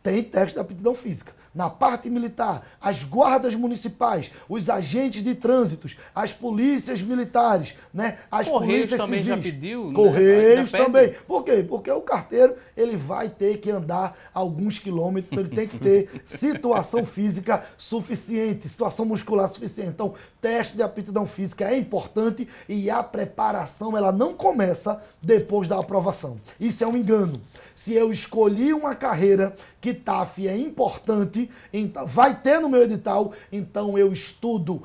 tem teste de aptidão física. Na parte militar, as guardas municipais, os agentes de trânsitos, as polícias militares, né? As polícias também civis. Já pediu, Correios né? também. Por quê? Porque o carteiro ele vai ter que andar alguns quilômetros, então ele tem que ter situação física suficiente, situação muscular suficiente. Então, teste de aptidão física é importante e a preparação ela não começa depois da aprovação. Isso é um engano. Se eu escolhi uma carreira que TAF é importante, então, vai ter no meu edital, então eu estudo,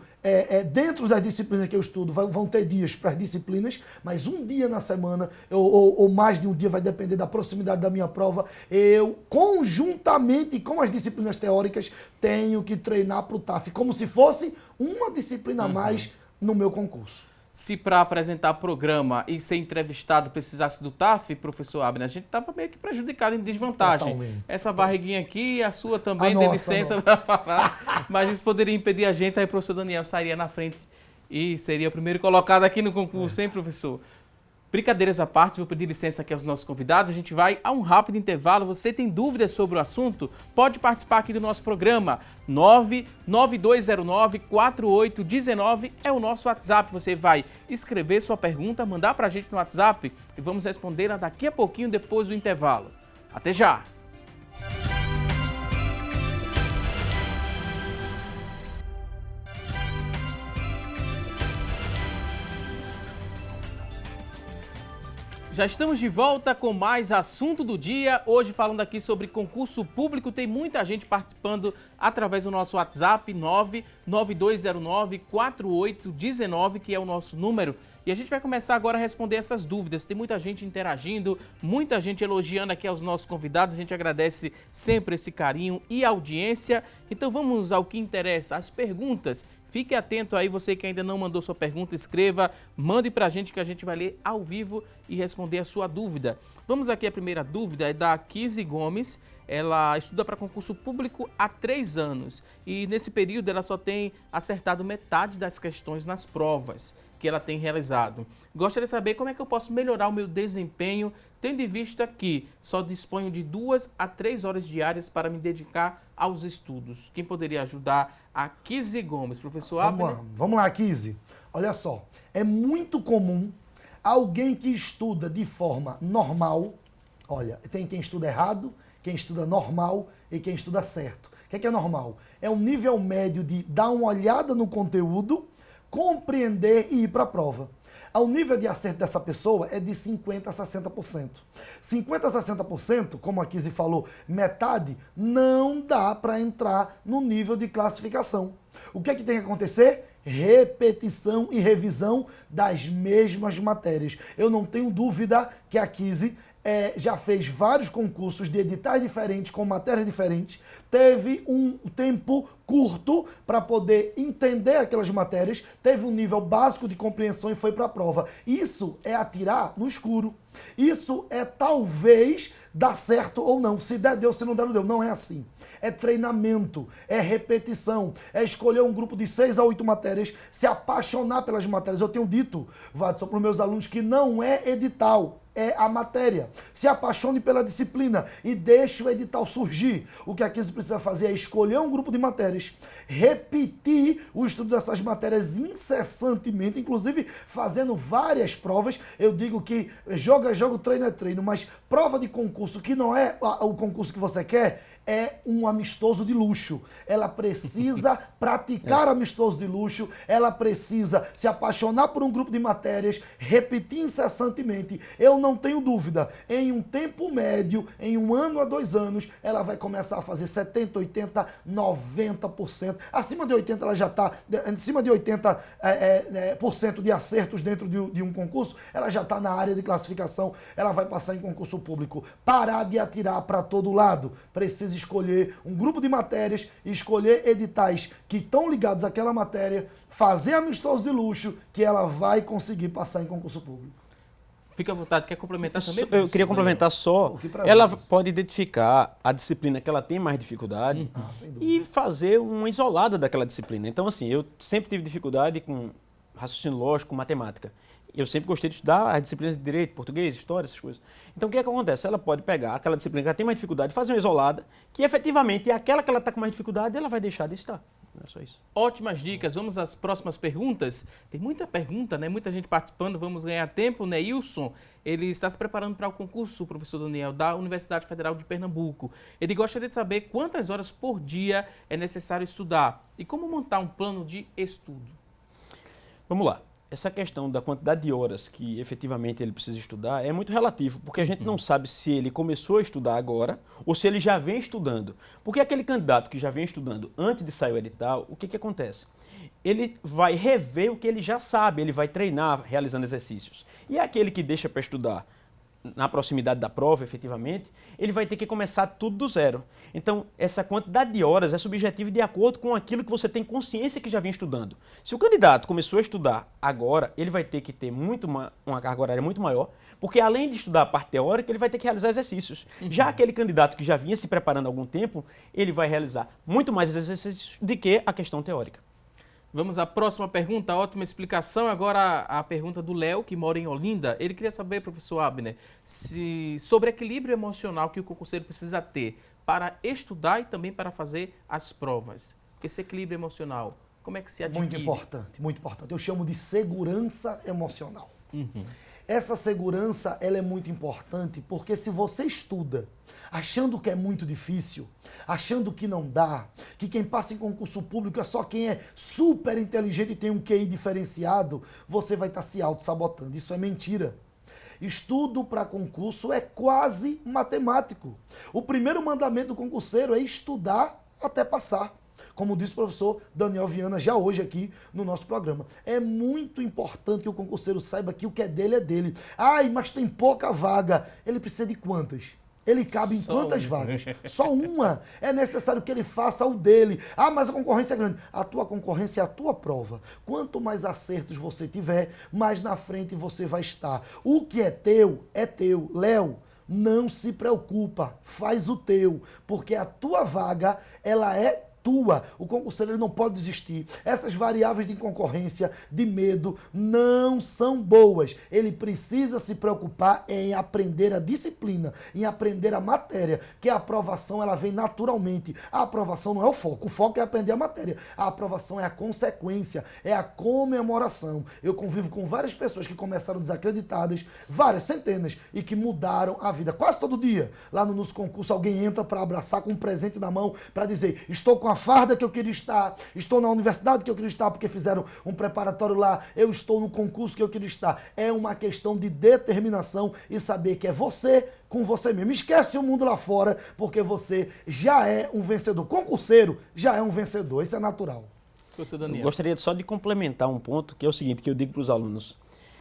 dentro das disciplinas que eu estudo, vão ter dias para as disciplinas, mas um dia na semana, ou mais de um dia, vai depender da proximidade da minha prova, eu, conjuntamente com as disciplinas teóricas, tenho que treinar para o TAF, como se fosse uma disciplina a mais no meu concurso. Se para apresentar programa e ser entrevistado precisasse do TAF, professor Abner, a gente estava meio que prejudicado em desvantagem. Totalmente. Essa barriguinha aqui e a sua também, tem licença para falar, mas isso poderia impedir a gente, aí o professor Daniel sairia na frente e seria o primeiro colocado aqui no concurso, hein, professor? Brincadeiras à parte, vou pedir licença aqui aos nossos convidados, a gente vai a um rápido intervalo. Você tem dúvidas sobre o assunto? Pode participar aqui do nosso programa. 99209-4819 é o nosso WhatsApp. Você vai escrever sua pergunta, mandar pra gente no WhatsApp e vamos responder daqui a pouquinho depois do intervalo. Até já! Já estamos de volta com mais assunto do dia. Hoje falando aqui sobre concurso público. Tem muita gente participando através do nosso WhatsApp 99209-4819, que é o nosso número. E a gente vai começar agora a responder essas dúvidas. Tem muita gente interagindo, muita gente elogiando aqui aos nossos convidados. A gente agradece sempre esse carinho e audiência. Então vamos ao que interessa, as perguntas. Fique atento aí, você que ainda não mandou sua pergunta, escreva, mande pra gente que a gente vai ler ao vivo e responder a sua dúvida. Vamos aqui, a primeira dúvida é da Kizzy Gomes. Ela estuda para concurso público há 3 anos e nesse período ela só tem acertado metade das questões nas provas que ela tem realizado. Gostaria de saber como é que eu posso melhorar o meu desempenho, tendo em vista que só disponho de 2 a 3 horas diárias para me dedicar aos estudos. Quem poderia ajudar? A Kizzy Gomes. Professor Abner? Vamos lá, Kizzy. Olha só, é muito comum alguém que estuda de forma normal, olha, tem quem estuda errado, quem estuda normal e quem estuda certo. O que é normal? É um nível médio de dar uma olhada no conteúdo, compreender e ir para a prova. O nível de acerto dessa pessoa é de 50% a 60%. 50% a 60%, como a Kizzy falou, metade, não dá para entrar no nível de classificação. O que é que tem que acontecer? Repetição e revisão das mesmas matérias. Eu não tenho dúvida que a Kizzy já fez vários concursos de editais diferentes, com matérias diferentes, teve um tempo curto para poder entender aquelas matérias, teve um nível básico de compreensão e foi para a prova. Isso é atirar no escuro. Isso é talvez dar certo ou não. Se der, deu. Se não der, não deu. Não é assim. É treinamento, é repetição, é escolher um grupo de 6 a 8 matérias, se apaixonar pelas matérias. Eu tenho dito, Watson, para os meus alunos que não é edital. é a matéria. Se apaixone pela disciplina e deixe o edital surgir. O que a 15 precisa fazer é escolher um grupo de matérias, repetir o estudo dessas matérias incessantemente, inclusive fazendo várias provas. Eu digo que jogo é jogo, treino é treino, mas prova de concurso que não é o concurso que você quer, é um amistoso de luxo. Ela precisa praticar amistoso de luxo, ela precisa se apaixonar por um grupo de matérias, repetir incessantemente. Eu não tenho dúvida, em um tempo médio, em 1 ano a 2 anos, ela vai começar a fazer 70%, 80%, 90%. Acima de 80% ela já está, acima de 80% de acertos dentro de um concurso, ela já está na área de classificação, ela vai passar em concurso público. Parar de atirar para todo lado. Precisa escolher um grupo de matérias, escolher editais que estão ligados àquela matéria, fazer amistoso de luxo, que ela vai conseguir passar em concurso público. Fica à vontade, quer complementar também? Eu queria complementar só. Ela pode identificar a disciplina que ela tem mais dificuldade e fazer uma isolada daquela disciplina. Então, assim, eu sempre tive dificuldade com raciocínio lógico, com matemática. Eu sempre gostei de estudar as disciplinas de direito, português, história, essas coisas. Então, o que é que acontece? Ela pode pegar aquela disciplina que ela tem mais dificuldade, fazer uma isolada, que efetivamente é aquela que ela está com mais dificuldade, ela vai deixar de estar. Não é só isso. Ótimas dicas. Vamos às próximas perguntas. Tem muita pergunta, né? Muita gente participando. Vamos ganhar tempo, né? Neilson, ele está se preparando para o concurso, o professor Daniel, da Universidade Federal de Pernambuco. Ele gostaria de saber quantas horas por dia é necessário estudar e como montar um plano de estudo. Vamos lá. Essa questão da quantidade de horas que efetivamente ele precisa estudar é muito relativo, porque a gente não sabe se ele começou a estudar agora ou se ele já vem estudando. Porque aquele candidato que já vem estudando antes de sair o edital, o que acontece? Ele vai rever o que ele já sabe, ele vai treinar realizando exercícios. E aquele que deixa para estudar na proximidade da prova, efetivamente, ele vai ter que começar tudo do zero. Então, essa quantidade de horas é subjetiva de acordo com aquilo que você tem consciência que já vem estudando. Se o candidato começou a estudar agora, ele vai ter que ter uma carga horária muito maior, porque além de estudar a parte teórica, ele vai ter que realizar exercícios. Já aquele candidato que já vinha se preparando há algum tempo, ele vai realizar muito mais exercícios do que a questão teórica. Vamos à próxima pergunta, ótima explicação. Agora a pergunta do Léo, que mora em Olinda. Ele queria saber, professor Abner, sobre equilíbrio emocional que o concurseiro precisa ter para estudar e também para fazer as provas. Esse equilíbrio emocional, como é que se adquire? Muito importante, muito importante. Eu chamo de segurança emocional. Essa segurança, ela é muito importante porque se você estuda achando que é muito difícil, achando que não dá, que quem passa em concurso público é só quem é super inteligente e tem um QI diferenciado, você vai estar se auto-sabotando. Isso é mentira. Estudo para concurso é quase matemático. O primeiro mandamento do concurseiro é estudar até passar. Como disse o professor Daniel Viana já hoje aqui no nosso programa. É muito importante que o concurseiro saiba que o que é dele é dele. Ai, mas tem pouca vaga. Ele precisa de quantas? Ele cabe em quantas vagas? Só uma. É necessário que ele faça o dele. Ah, mas a concorrência é grande. A tua concorrência é a tua prova. Quanto mais acertos você tiver, mais na frente você vai estar. O que é teu, é teu. Léo, não se preocupa. Faz o teu. Porque a tua vaga, ela é tua. O concurseiro ele não pode desistir. Essas variáveis de concorrência, de medo, não são boas. Ele precisa se preocupar em aprender a disciplina, em aprender a matéria, que a aprovação ela vem naturalmente. A aprovação não é o foco é aprender a matéria. A aprovação é a consequência, é a comemoração. Eu convivo com várias pessoas que começaram desacreditadas, várias centenas, e que mudaram a vida. Quase todo dia, lá no nosso concurso, alguém entra para abraçar com um presente na mão, para dizer, estou com a farda que eu queria estar, estou na universidade que eu queria estar porque fizeram um preparatório lá, eu estou no concurso que eu queria estar. É uma questão de determinação e saber que é você com você mesmo. Esquece o mundo lá fora, porque você já é um vencedor. Concurseiro já é um vencedor, isso é natural. Eu gostaria só de complementar um ponto, que é o seguinte, que eu digo para os alunos.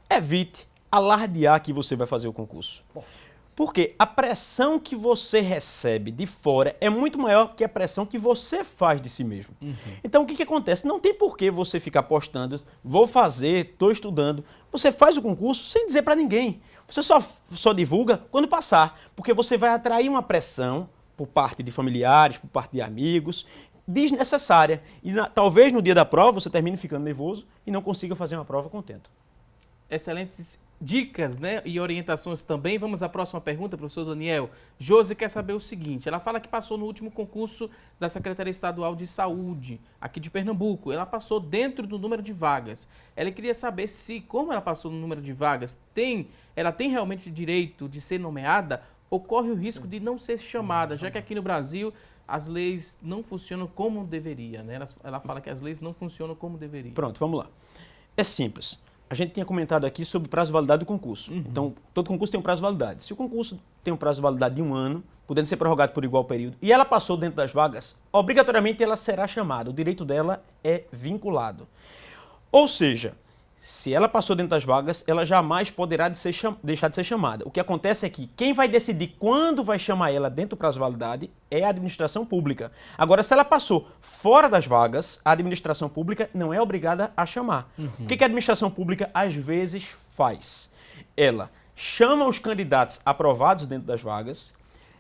Evite alardear que você vai fazer o concurso. Porque a pressão que você recebe de fora é muito maior que a pressão que você faz de si mesmo. Então, o que acontece? Não tem por que você ficar postando, vou fazer, estou estudando. Você faz o concurso sem dizer para ninguém. Você só divulga quando passar, porque você vai atrair uma pressão por parte de familiares, por parte de amigos, desnecessária. E talvez no dia da prova você termine ficando nervoso e não consiga fazer uma prova contento. Excelentes dicas, né, e orientações também. Vamos à próxima pergunta, professor Daniel. Josi quer saber o seguinte, ela fala que passou no último concurso da Secretaria Estadual de Saúde, aqui de Pernambuco. Ela passou dentro do número de vagas. Ela queria saber se, como ela passou no número de vagas, ela tem realmente direito de ser nomeada ou corre o risco de não ser chamada, já que aqui no Brasil as leis não funcionam como deveria, né? Ela fala que as leis não funcionam como deveria. Pronto, vamos lá. É simples. A gente tinha comentado aqui sobre o prazo de validade do concurso. Então, todo concurso tem um prazo de validade. Se o concurso tem um prazo de validade de 1 ano, podendo ser prorrogado por igual período, e ela passou dentro das vagas, obrigatoriamente ela será chamada. O direito dela é vinculado. Ou seja, se ela passou dentro das vagas, ela jamais poderá deixar de ser chamada. O que acontece é que quem vai decidir quando vai chamar ela dentro do prazo de validade é a administração pública. Agora, se ela passou fora das vagas, a administração pública não é obrigada a chamar. O que a administração pública às vezes faz? Ela chama os candidatos aprovados dentro das vagas,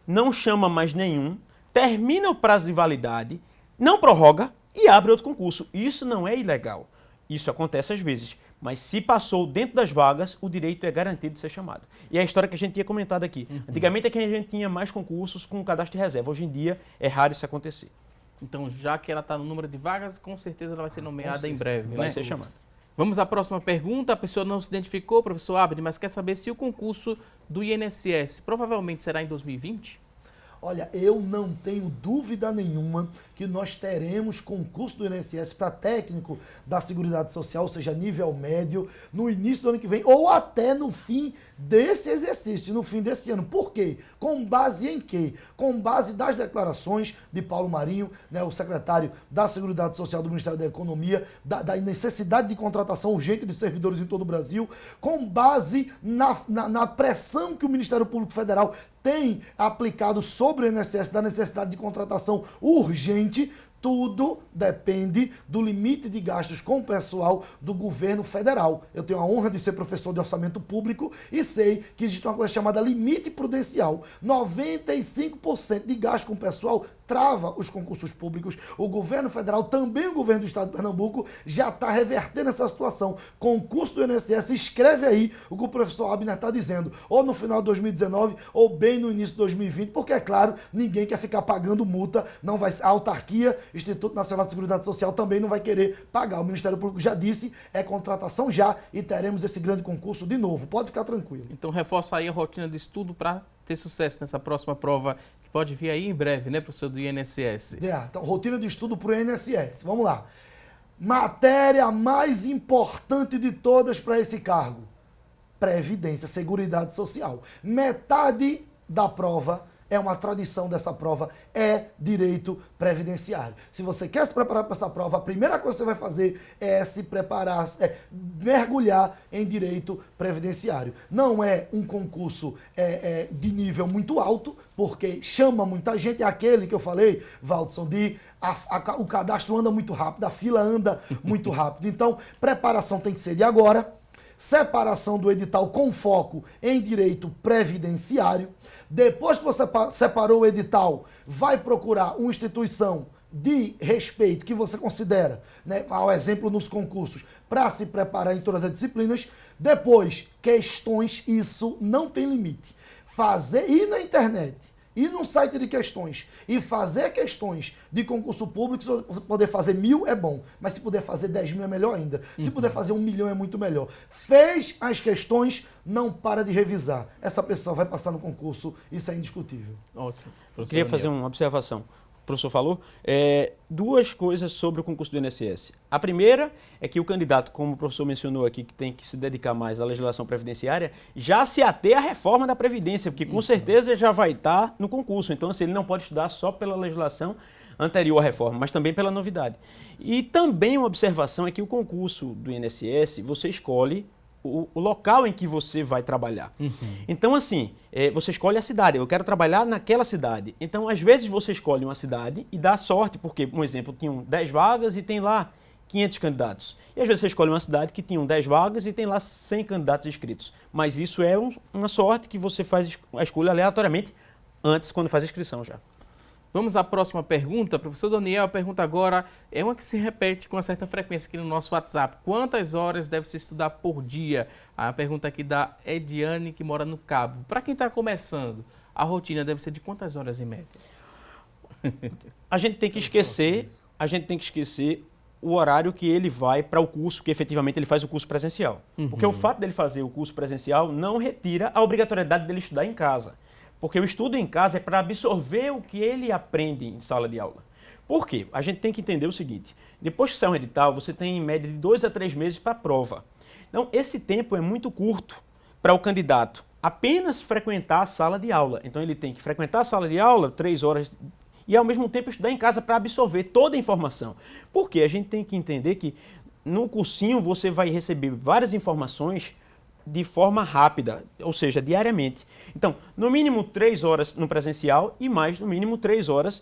não chama mais nenhum, termina o prazo de validade, não prorroga e abre outro concurso. Isso não é ilegal. Isso acontece às vezes. Mas se passou dentro das vagas, o direito é garantido de ser chamado. E é a história que a gente tinha comentado aqui. Antigamente é que a gente tinha mais concursos com cadastro de reserva. Hoje em dia é raro isso acontecer. Então, já que ela está no número de vagas, com certeza ela vai ser nomeada em breve, Vai né? ser chamada. Vamos à próxima pergunta. A pessoa não se identificou, professor Abner, mas quer saber se o concurso do INSS provavelmente será em 2020? Olha, eu não tenho dúvida nenhuma que nós teremos concurso do INSS para técnico da Seguridade Social, ou seja, nível médio, no início do ano que vem, ou até no fim desse exercício, no fim desse ano. Por quê? Com base em quê? Com base das declarações de Paulo Marinho, né, o secretário da Seguridade Social do Ministério da Economia, da necessidade de contratação urgente de servidores em todo o Brasil, com base na pressão que o Ministério Público Federal tem aplicado sobre o INSS da necessidade de contratação urgente. Tudo depende do limite de gastos com o pessoal do governo federal. Eu tenho a honra de ser professor de orçamento público e sei que existe uma coisa chamada limite prudencial. 95% de gasto com o pessoal trava os concursos públicos. O governo federal, também o governo do estado de Pernambuco, já está revertendo essa situação. Concurso do INSS, escreve aí o que o professor Abner está dizendo, ou no final de 2019, ou bem no início de 2020, porque, é claro, ninguém quer ficar pagando multa, não vai, a autarquia, Instituto Nacional de Seguridade Social, também não vai querer pagar. O Ministério Público já disse, é contratação já, e teremos esse grande concurso de novo. Pode ficar tranquilo. Então, reforça aí a rotina de estudo para ter sucesso nessa próxima prova, que pode vir aí em breve, né, professor, do INSS? Então, rotina de estudo para o INSS. Vamos lá. Matéria mais importante de todas para esse cargo: Previdência, Seguridade Social. Metade da prova, é uma tradição dessa prova, é direito previdenciário. Se você quer se preparar para essa prova, a primeira coisa que você vai fazer é se preparar, é mergulhar em direito previdenciário. Não é um concurso de nível muito alto, porque chama muita gente, é aquele que eu falei, Valdson, o cadastro anda muito rápido, a fila anda muito rápido. Então, preparação tem que ser de agora. Separação do edital com foco em direito previdenciário. Depois que você separou o edital, vai procurar uma instituição de respeito que você considera, né, ao exemplo nos concursos, para se preparar em todas as disciplinas. Depois, questões, isso não tem limite. Ir na internet, ir num site de questões e fazer questões de concurso público, se você poder fazer 1000 é bom, mas se puder fazer 10.000 é melhor ainda. Se puder fazer 1 milhão é muito melhor. Fez as questões, não para de revisar. Essa pessoa vai passar no concurso, isso é indiscutível. Ótimo. Eu queria fazer uma observação. O professor falou, duas coisas sobre o concurso do INSS. A primeira é que o candidato, como o professor mencionou aqui, que tem que se dedicar mais à legislação previdenciária, já se ater à reforma da Previdência, porque com certeza já vai estar no concurso. Então, assim, ele não pode estudar só pela legislação anterior à reforma, mas também pela novidade. E também uma observação é que o concurso do INSS, você escolhe o local em que você vai trabalhar. Então, assim, você escolhe a cidade. Eu quero trabalhar naquela cidade. Então, às vezes, você escolhe uma cidade e dá sorte, porque, por exemplo, tinham 10 vagas e tem lá 500 candidatos. E às vezes você escolhe uma cidade que tinham 10 vagas e tem lá 100 candidatos inscritos. Mas isso é uma sorte que você faz a escolha aleatoriamente antes, quando faz a inscrição já. Vamos à próxima pergunta. Professor Daniel, a pergunta agora é uma que se repete com uma certa frequência aqui no nosso WhatsApp. Quantas horas deve se estudar por dia? A pergunta aqui da Ediane, que mora no Cabo. Para quem está começando, a rotina deve ser de quantas horas em média? A gente tem que esquecer o horário que ele vai para o curso, que efetivamente ele faz o curso presencial. Porque o fato dele fazer o curso presencial não retira a obrigatoriedade dele estudar em casa. Porque o estudo em casa é para absorver o que ele aprende em sala de aula. Por quê? A gente tem que entender o seguinte, depois que sai um edital, você tem em média de 2 a 3 meses para a prova. Então, esse tempo é muito curto para o candidato apenas frequentar a sala de aula. Então, ele tem que frequentar a sala de aula 3 horas e, ao mesmo tempo, estudar em casa para absorver toda a informação. Por quê? A gente tem que entender que no cursinho você vai receber várias informações de forma rápida, ou seja, diariamente. Então, no mínimo 3 horas no presencial e mais, no mínimo 3 horas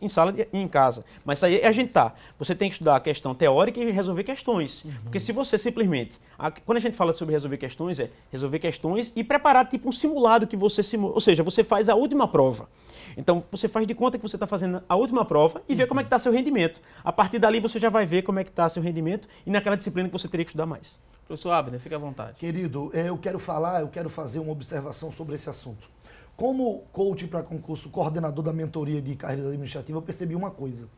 em casa. Mas aí a gente você tem que estudar a questão teórica e resolver questões. Porque se você simplesmente, quando a gente fala sobre resolver questões, é resolver questões e preparar tipo um simulado que você simula, ou seja, você faz a última prova. Então, você faz de conta que você está fazendo a última prova e vê como é que está seu rendimento. A partir dali, você já vai ver como é que está seu rendimento e naquela disciplina que você teria que estudar mais. Professor Abner, fique à vontade. Querido, eu quero fazer uma observação sobre esse assunto. Como coach para concurso, coordenador da mentoria de carreira administrativa, eu percebi uma coisa.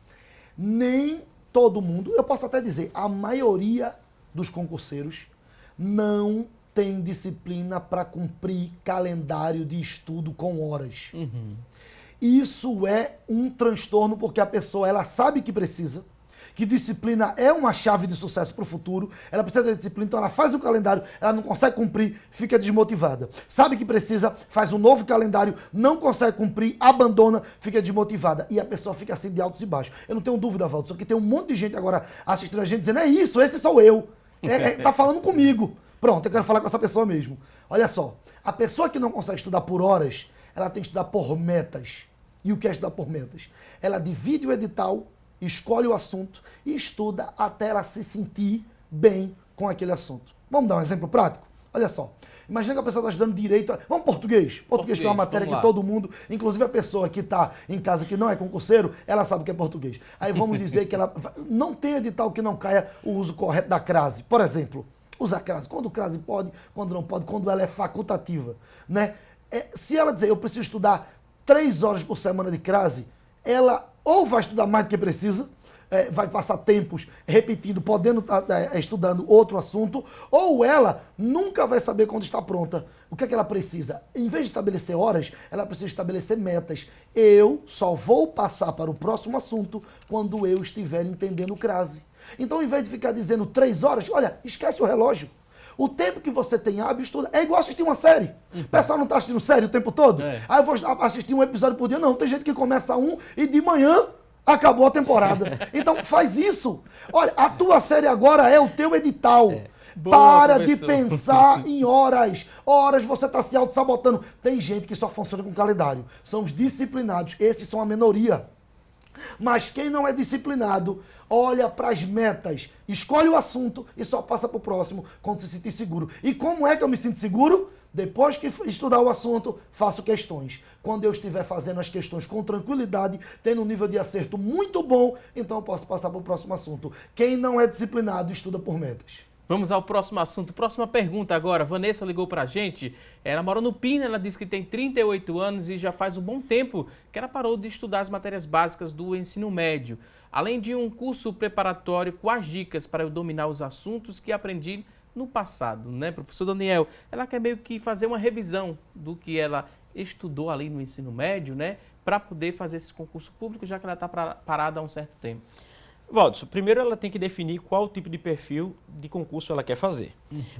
Nem todo mundo, eu posso até dizer, a maioria dos concurseiros não tem disciplina para cumprir calendário de estudo com horas. Isso é um transtorno porque a pessoa ela sabe que precisa, que disciplina é uma chave de sucesso para o futuro, ela precisa de disciplina, então ela faz o calendário, ela não consegue cumprir, fica desmotivada. Sabe que precisa, faz um novo calendário, não consegue cumprir, abandona, fica desmotivada. E a pessoa fica assim de altos e baixos. Eu não tenho dúvida, Valdo, só que tem um monte de gente agora assistindo a gente dizendo, é isso, esse sou eu. Tá falando comigo. Pronto, eu quero falar com essa pessoa mesmo. Olha só, a pessoa que não consegue estudar por horas, ela tem que estudar por metas. E o que é estudar por metas? Ela divide o edital, escolhe o assunto e estuda até ela se sentir bem com aquele assunto. Vamos dar um exemplo prático? Olha só. Imagina que a pessoa está estudando direito. Vamos português. Português que é uma matéria que todo mundo, inclusive a pessoa que está em casa que não é concurseiro, ela sabe o que é português. Aí vamos dizer que ela não tem edital que não caia o uso correto da crase. Por exemplo, usa a crase. Quando o crase pode, quando não pode, quando ela é facultativa. Né? Se ela dizer eu preciso estudar 3 horas por semana de crase, ela ou vai estudar mais do que precisa, vai passar tempos repetindo, podendo estudando outro assunto, ou ela nunca vai saber quando está pronta. O que é que ela precisa? Em vez de estabelecer horas, ela precisa estabelecer metas. Eu só vou passar para o próximo assunto quando eu estiver entendendo o crase. Então, em vez de ficar dizendo 3 horas, olha, esquece o relógio. O tempo que você tem hábito, estuda. É igual assistir uma série. O pessoal não está assistindo série o tempo todo? Aí eu vou assistir um episódio por dia. Não, tem gente que começa um e de manhã acabou a temporada. Então faz isso. Olha, a tua série agora é o teu edital. Boa, Para professor. de pensar em horas. Horas você está se auto-sabotando. Tem gente que só funciona com calendário. São os disciplinados. Esses são a minoria. Mas quem não é disciplinado, olha para as metas, escolhe o assunto e só passa para o próximo quando se sentir seguro. E como é que eu me sinto seguro? Depois que estudar o assunto, faço questões. Quando eu estiver fazendo as questões com tranquilidade, tendo um nível de acerto muito bom, então eu posso passar para o próximo assunto. Quem não é disciplinado, estuda por metas. Vamos ao próximo assunto. Próxima pergunta agora. Vanessa ligou pra gente. Ela mora no Pina, ela disse que tem 38 anos e já faz um bom tempo que ela parou de estudar as matérias básicas do ensino médio. Além de um curso preparatório com as dicas para eu dominar os assuntos que aprendi no passado, né, professor Daniel? Ela quer meio que fazer uma revisão do que ela estudou ali no ensino médio, né, para poder fazer esse concurso público, já que ela está parada há um certo tempo. Valdson, primeiro ela tem que definir qual tipo de perfil de concurso ela quer fazer.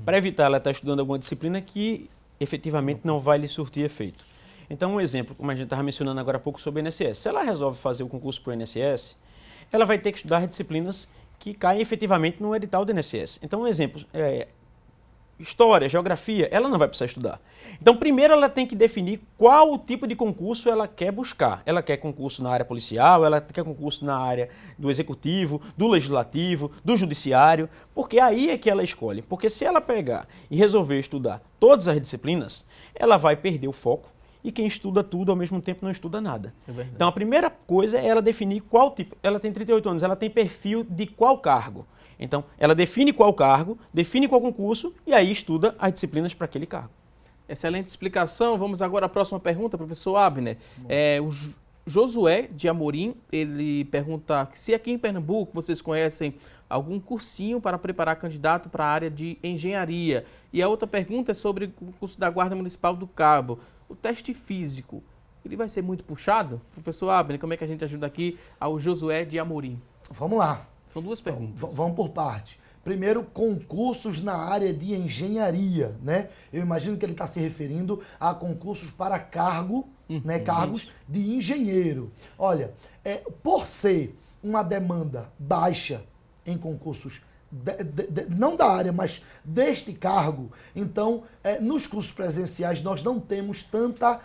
Para evitar ela estar estudando alguma disciplina que efetivamente não vai lhe surtir efeito. Então, um exemplo, como a gente estava mencionando agora há pouco sobre o INSS. Se ela resolve fazer o concurso para o INSS, ela vai ter que estudar disciplinas que caem efetivamente no edital do INSS. Então, um exemplo, história, geografia, ela não vai precisar estudar. Então, primeiro ela tem que definir qual o tipo de concurso ela quer buscar. Ela quer concurso na área policial, ela quer concurso na área do executivo, do legislativo, do judiciário, porque aí é que ela escolhe. Porque se ela pegar e resolver estudar todas as disciplinas, ela vai perder o foco e quem estuda tudo ao mesmo tempo não estuda nada. É verdade. Então a primeira coisa é ela definir qual tipo. Ela tem 38 anos, ela tem perfil de qual cargo. Então ela define qual cargo, define qual concurso e aí estuda as disciplinas para aquele cargo. Excelente explicação. Vamos agora à próxima pergunta, professor Abner. O Josué de Amorim, ele pergunta se aqui em Pernambuco vocês conhecem algum cursinho para preparar candidato para a área de engenharia. E a outra pergunta é sobre o curso da Guarda Municipal do Cabo. O teste físico, ele vai ser muito puxado? Professor Abner, como é que a gente ajuda aqui ao Josué de Amorim? Vamos lá. São duas perguntas. Vamos por parte. Primeiro, concursos na área de engenharia, né? Eu imagino que ele está se referindo a concursos para cargo, né? Cargos de engenheiro. Olha, por ser uma demanda baixa em concursos não da área, mas deste cargo, então, nos cursos presenciais nós não temos tanta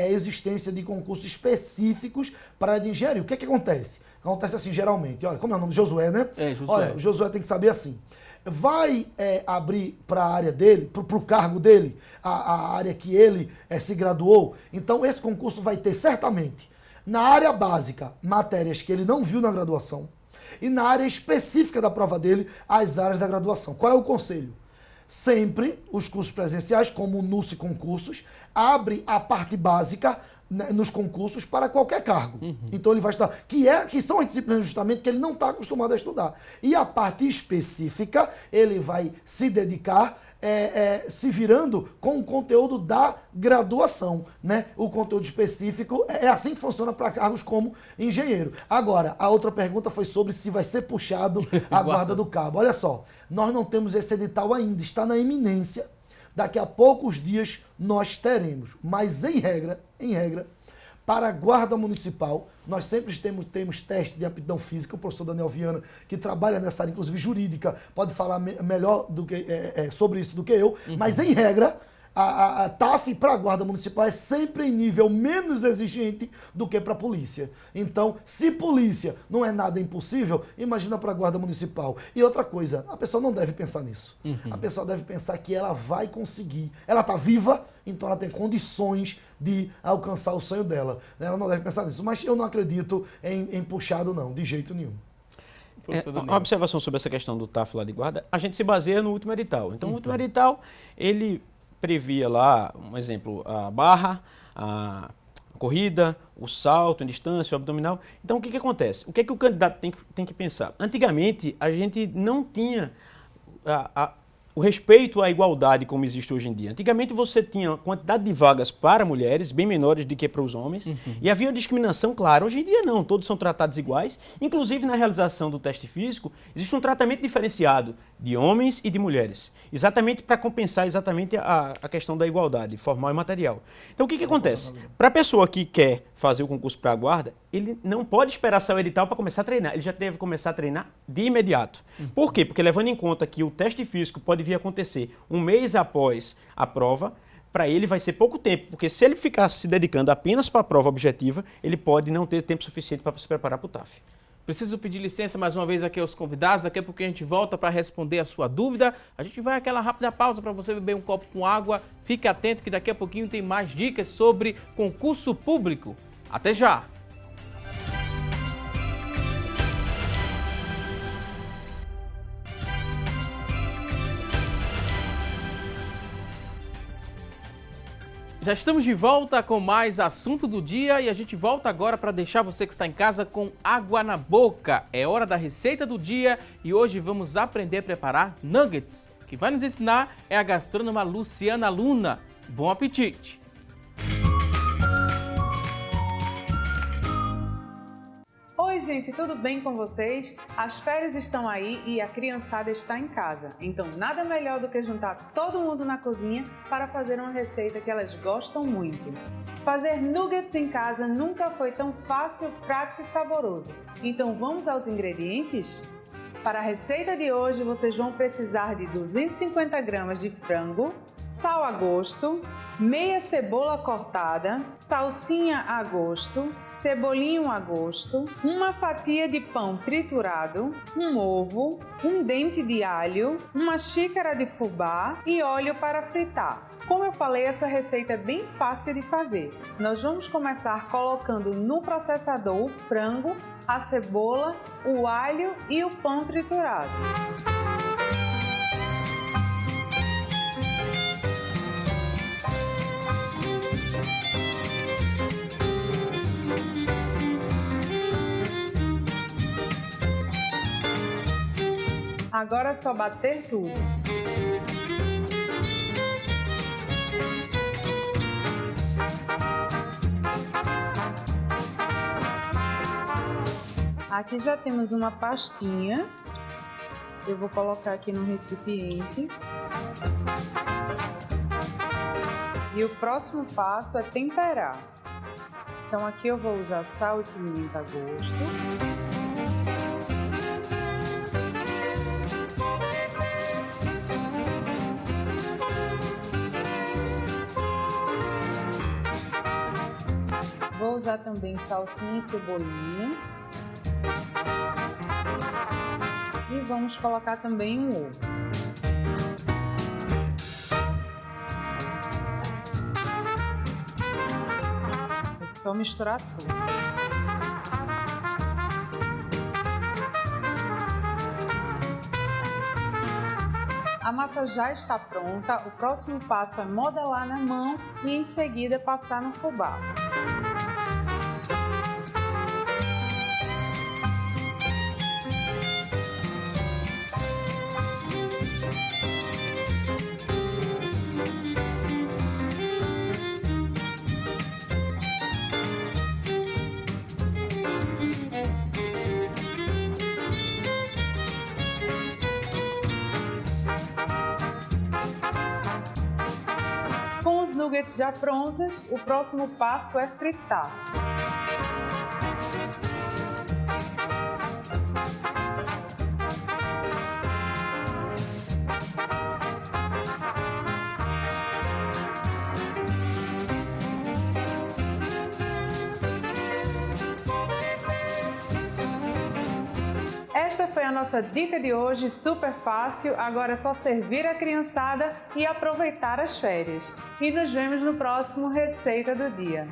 existência de concursos específicos para a área de engenharia. O que é que acontece? Acontece assim, geralmente, olha, como é o nome? Josué, né? Josué. Olha, o Josué tem que saber assim, vai abrir para a área dele, para o cargo dele, a área que ele se graduou, então esse concurso vai ter certamente, na área básica, matérias que ele não viu na graduação, e na área específica da prova dele, as áreas da graduação. Qual é o conselho? Sempre os cursos presenciais, como o NUSE Concursos, abre a parte básica, né, nos concursos para qualquer cargo. Então ele vai estudar, que são as disciplinas justamente que ele não está acostumado a estudar. E a parte específica, ele vai se dedicar se virando com o conteúdo da graduação, né? O conteúdo específico é assim que funciona para cargos como engenheiro. Agora, a outra pergunta foi sobre se vai ser puxado a Guarda do Cabo. Olha só, nós não temos esse edital ainda, está na iminência. Daqui a poucos dias nós teremos, mas em regra, para a Guarda Municipal, nós sempre temos teste de aptidão física. O professor Daniel Viana, que trabalha nessa área, inclusive jurídica, pode falar melhor sobre isso do que eu, mas em regra, a TAF para a Guarda Municipal é sempre em nível menos exigente do que para a polícia. Então, se polícia não é nada impossível, imagina para a Guarda Municipal. E outra coisa, a pessoa não deve pensar nisso. A pessoa deve pensar que ela vai conseguir. Ela está viva, então ela tem condições de alcançar o sonho dela. Ela não deve pensar nisso. Mas eu não acredito em puxado, não, de jeito nenhum. Uma observação sobre essa questão do TAF lá de guarda, a gente se baseia no último edital. Então, o último edital, ele previa lá, um exemplo, a barra, a corrida, o salto em distância, o abdominal. Então, o que acontece? O que o candidato tem que pensar? Antigamente, a gente não tinha o respeito à igualdade como existe hoje em dia. Antigamente, você tinha uma quantidade de vagas para mulheres bem menores do que para os homens, e havia uma discriminação clara. Hoje em dia, não. Todos são tratados iguais. Inclusive, na realização do teste físico, existe um tratamento diferenciado de homens e de mulheres, exatamente para compensar exatamente a questão da igualdade formal e material. Então, o que acontece? Para a pessoa que quer fazer o concurso para a guarda, ele não pode esperar sair o edital para começar a treinar. Ele já deve começar a treinar de imediato. Por quê? Porque levando em conta que o teste físico pode vir a acontecer um mês após a prova, para ele vai ser pouco tempo, porque se ele ficar se dedicando apenas para a prova objetiva, ele pode não ter tempo suficiente para se preparar para o TAF. Preciso pedir licença mais uma vez aqui aos convidados, daqui a pouco a gente volta para responder a sua dúvida. A gente vai àquela rápida pausa para você beber um copo com água. Fique atento que daqui a pouquinho tem mais dicas sobre concurso público. Até já! Já estamos de volta com mais assunto do dia e a gente volta agora para deixar você que está em casa com água na boca. É hora da receita do dia e hoje vamos aprender a preparar nuggets. Quem vai nos ensinar é a gastrônoma Luciana Luna. Bom apetite! Oi, gente, tudo bem com vocês? As férias estão aí e a criançada está em casa. Então, nada melhor do que juntar todo mundo na cozinha para fazer uma receita que elas gostam muito. Fazer nuggets em casa nunca foi tão fácil, prático e saboroso. Então, vamos aos ingredientes? Para a receita de hoje, vocês vão precisar de 250 gramas de frango, sal a gosto, meia cebola cortada, salsinha a gosto, cebolinho a gosto, uma fatia de pão triturado, um ovo, um dente de alho, uma xícara de fubá e óleo para fritar. Como eu falei, essa receita é bem fácil de fazer. Nós vamos começar colocando no processador o frango, a cebola, o alho e o pão triturado. Agora é só bater tudo. Aqui já temos uma pastinha. Eu vou colocar aqui no recipiente. E o próximo passo é temperar. Então aqui eu vou usar sal e pimenta a gosto. Vou usar também salsinha e cebolinha. E vamos colocar também um ovo. É só misturar tudo. A massa já está pronta. O próximo passo é modelar na mão e em seguida passar no fubá. Com os nuggets já prontos, o próximo passo é fritar. Esta foi a nossa dica de hoje, super fácil. Agora é só servir a criançada e aproveitar as férias. E nos vemos no próximo Receita do Dia.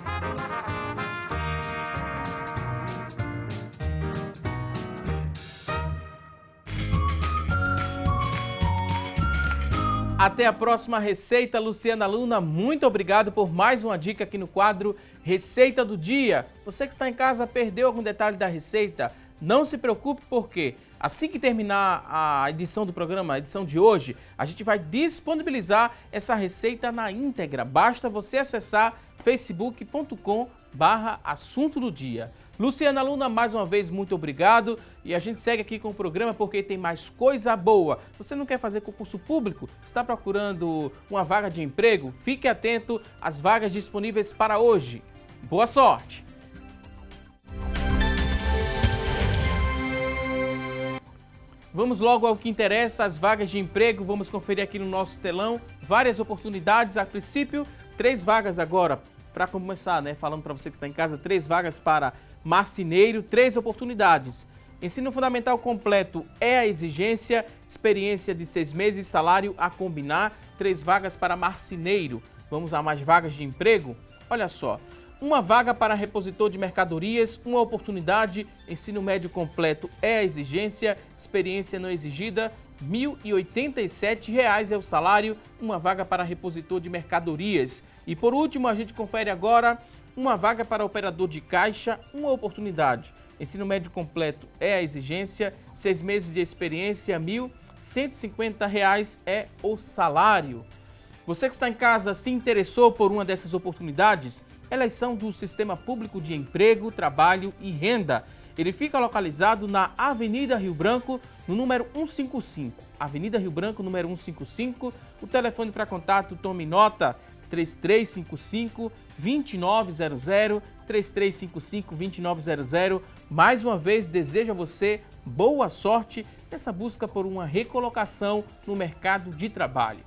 Até a próxima receita, Luciana Luna. Muito obrigado por mais uma dica aqui no quadro Receita do Dia. Você que está em casa perdeu algum detalhe da receita? Não se preocupe, porque assim que terminar a edição do programa, a edição de hoje, a gente vai disponibilizar essa receita na íntegra. Basta você acessar facebook.com/assunto do dia. Luciana Luna, mais uma vez, muito obrigado. E a gente segue aqui com o programa porque tem mais coisa boa. Você não quer fazer concurso público? Está procurando uma vaga de emprego? Fique atento às vagas disponíveis para hoje. Boa sorte! Vamos logo ao que interessa, as vagas de emprego. Vamos conferir aqui no nosso telão várias oportunidades. A princípio, 3 vagas agora. Para começar, falando para você que está em casa, 3 vagas para marceneiro, 3 oportunidades. Ensino fundamental completo é a exigência, experiência de 6 meses, salário a combinar, 3 vagas para marceneiro. Vamos a mais vagas de emprego? Olha só. Uma vaga para repositor de mercadorias, uma oportunidade, ensino médio completo é a exigência, experiência não exigida, R$ 1.087 é o salário, uma vaga para repositor de mercadorias. E por último, a gente confere agora uma vaga para operador de caixa, uma oportunidade. Ensino médio completo é a exigência, 6 meses de experiência, R$ 1.150 é o salário. Você que está em casa se interessou por uma dessas oportunidades? Elas são do Sistema Público de Emprego, Trabalho e Renda. Ele fica localizado na Avenida Rio Branco, no número 155. Avenida Rio Branco, número 155. O telefone para contato, tome nota, 3355-2900, 3355-2900. Mais uma vez, desejo a você boa sorte nessa busca por uma recolocação no mercado de trabalho.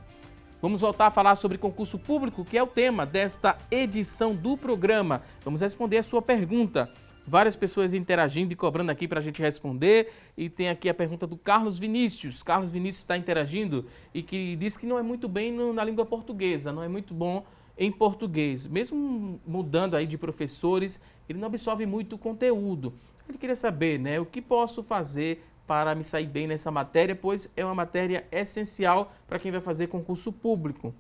Vamos voltar a falar sobre concurso público, que é o tema desta edição do programa. Vamos responder a sua pergunta. Várias pessoas interagindo e cobrando aqui para a gente responder. E tem aqui a pergunta do Carlos Vinícius. Carlos Vinícius está interagindo e que diz que não é muito bem na língua portuguesa, não é muito bom em português. Mesmo mudando aí de professores, ele não absorve muito conteúdo. Ele queria saber, né, o que posso fazer para me sair bem nessa matéria, pois é uma matéria essencial para quem vai fazer concurso público.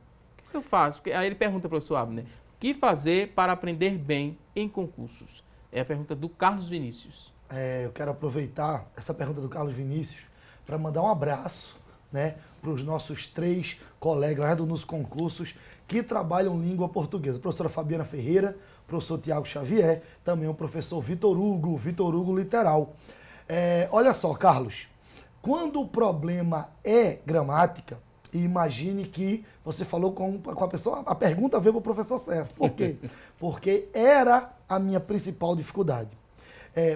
O que eu faço? Aí ele pergunta, professor Abner, o que fazer para aprender bem em concursos? É a pergunta do Carlos Vinícius. Eu quero aproveitar essa pergunta do Carlos Vinícius para mandar um abraço, né, para os nossos 3 colegas lá nos concursos que trabalham língua portuguesa. A professora Fabiana Ferreira, o professor Tiago Xavier, também o professor Vitor Hugo Literal. Olha só, Carlos, quando o problema é gramática, e imagine que você falou com a pessoa, a pergunta veio para o professor certo. Por quê? Porque era a minha principal dificuldade.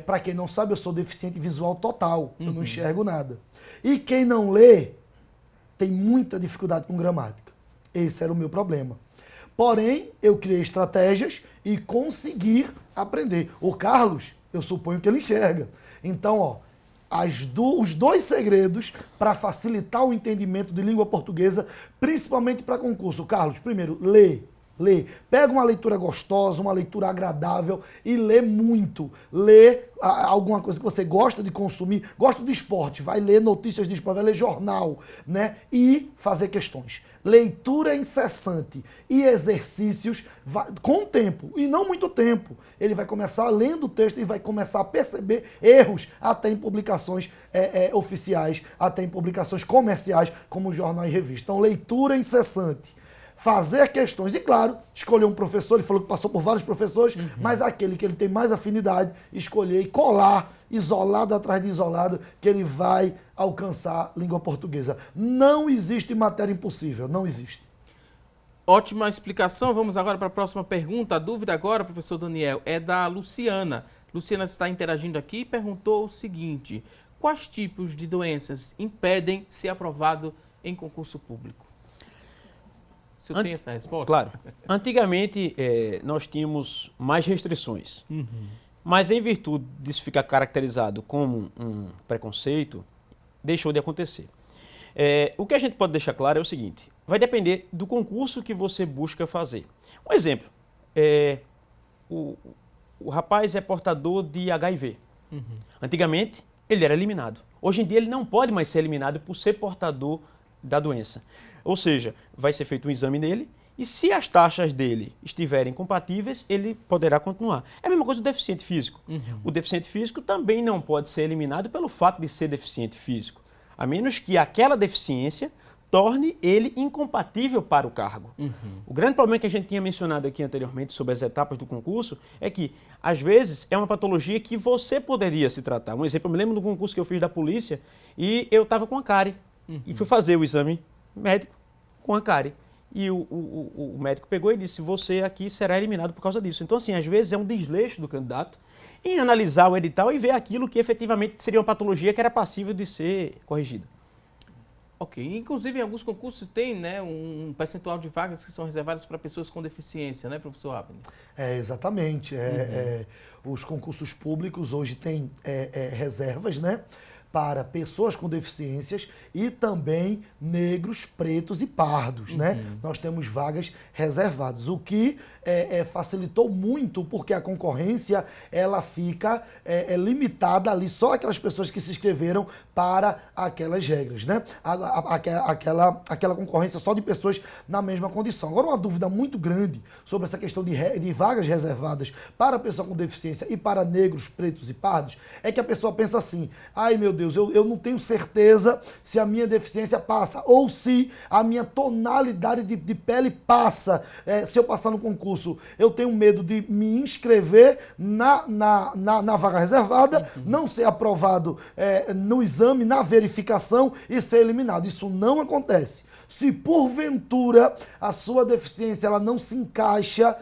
Para quem não sabe, eu sou deficiente visual total, eu não enxergo nada. E quem não lê tem muita dificuldade com gramática. Esse era o meu problema. Porém, eu criei estratégias e consegui aprender. O Carlos, eu suponho que ele enxerga. Então, ó, os 2 segredos para facilitar o entendimento de língua portuguesa, principalmente para concurso. Carlos, primeiro, lê. Pega uma leitura gostosa, uma leitura agradável e lê muito. Lê alguma coisa que você gosta de consumir, gosta de esporte, vai ler notícias de esporte, vai ler jornal, né? E fazer questões. Leitura incessante e exercícios com tempo, e não muito tempo. Ele vai começar lendo o texto e vai começar a perceber erros até em publicações oficiais, até em publicações comerciais, como jornal e revista. Então, leitura incessante. Fazer questões e, claro, escolher um professor, ele falou que passou por vários professores, mas aquele que ele tem mais afinidade, escolher e colar, isolado atrás de isolado, que ele vai alcançar língua portuguesa. Não existe matéria impossível, não existe. Ótima explicação. Vamos agora para a próxima pergunta. A dúvida agora, professor Daniel, é da Luciana. Luciana está interagindo aqui e perguntou o seguinte: quais tipos de doenças impedem ser aprovado em concurso público? O senhor tem essa resposta? Claro. Antigamente, nós tínhamos mais restrições. Mas, em virtude disso ficar caracterizado como um preconceito, deixou de acontecer. O que a gente pode deixar claro é o seguinte: vai depender do concurso que você busca fazer. Um exemplo, o rapaz é portador de HIV. Antigamente, ele era eliminado. Hoje em dia, ele não pode mais ser eliminado por ser portador da doença. Ou seja, vai ser feito um exame nele e se as taxas dele estiverem compatíveis, ele poderá continuar. É a mesma coisa do deficiente físico. O deficiente físico também não pode ser eliminado pelo fato de ser deficiente físico, a menos que aquela deficiência torne ele incompatível para o cargo. O grande problema que a gente tinha mencionado aqui anteriormente sobre as etapas do concurso é que, às vezes, é uma patologia que você poderia se tratar. Um exemplo, eu me lembro do concurso que eu fiz da polícia e eu estava com a cárie. E fui fazer o exame médico com a cárie. E o médico pegou e disse: você aqui será eliminado por causa disso. Então, assim, às vezes é um desleixo do candidato em analisar o edital e ver aquilo que efetivamente seria uma patologia que era passível de ser corrigida. Ok. Inclusive, em alguns concursos tem, né, um percentual de vagas que são reservadas para pessoas com deficiência, né, professor Abner? Exatamente. Os concursos públicos hoje têm reservas, né, para pessoas com deficiências e também negros, pretos e pardos, né? Nós temos vagas reservadas, o que facilitou muito, porque a concorrência ela fica limitada ali, só aquelas pessoas que se inscreveram para aquelas regras, né? Aquela concorrência só de pessoas na mesma condição. Agora, uma dúvida muito grande sobre essa questão de vagas reservadas para pessoa com deficiência e para negros, pretos e pardos, é que a pessoa pensa assim: ai meu Deus, eu não tenho certeza se a minha deficiência passa ou se a minha tonalidade de pele passa. Se eu passar no concurso, eu tenho medo de me inscrever na vaga reservada, não ser aprovado no exame, na verificação e ser eliminado. Isso não acontece. Se porventura a sua deficiência ela não se encaixa,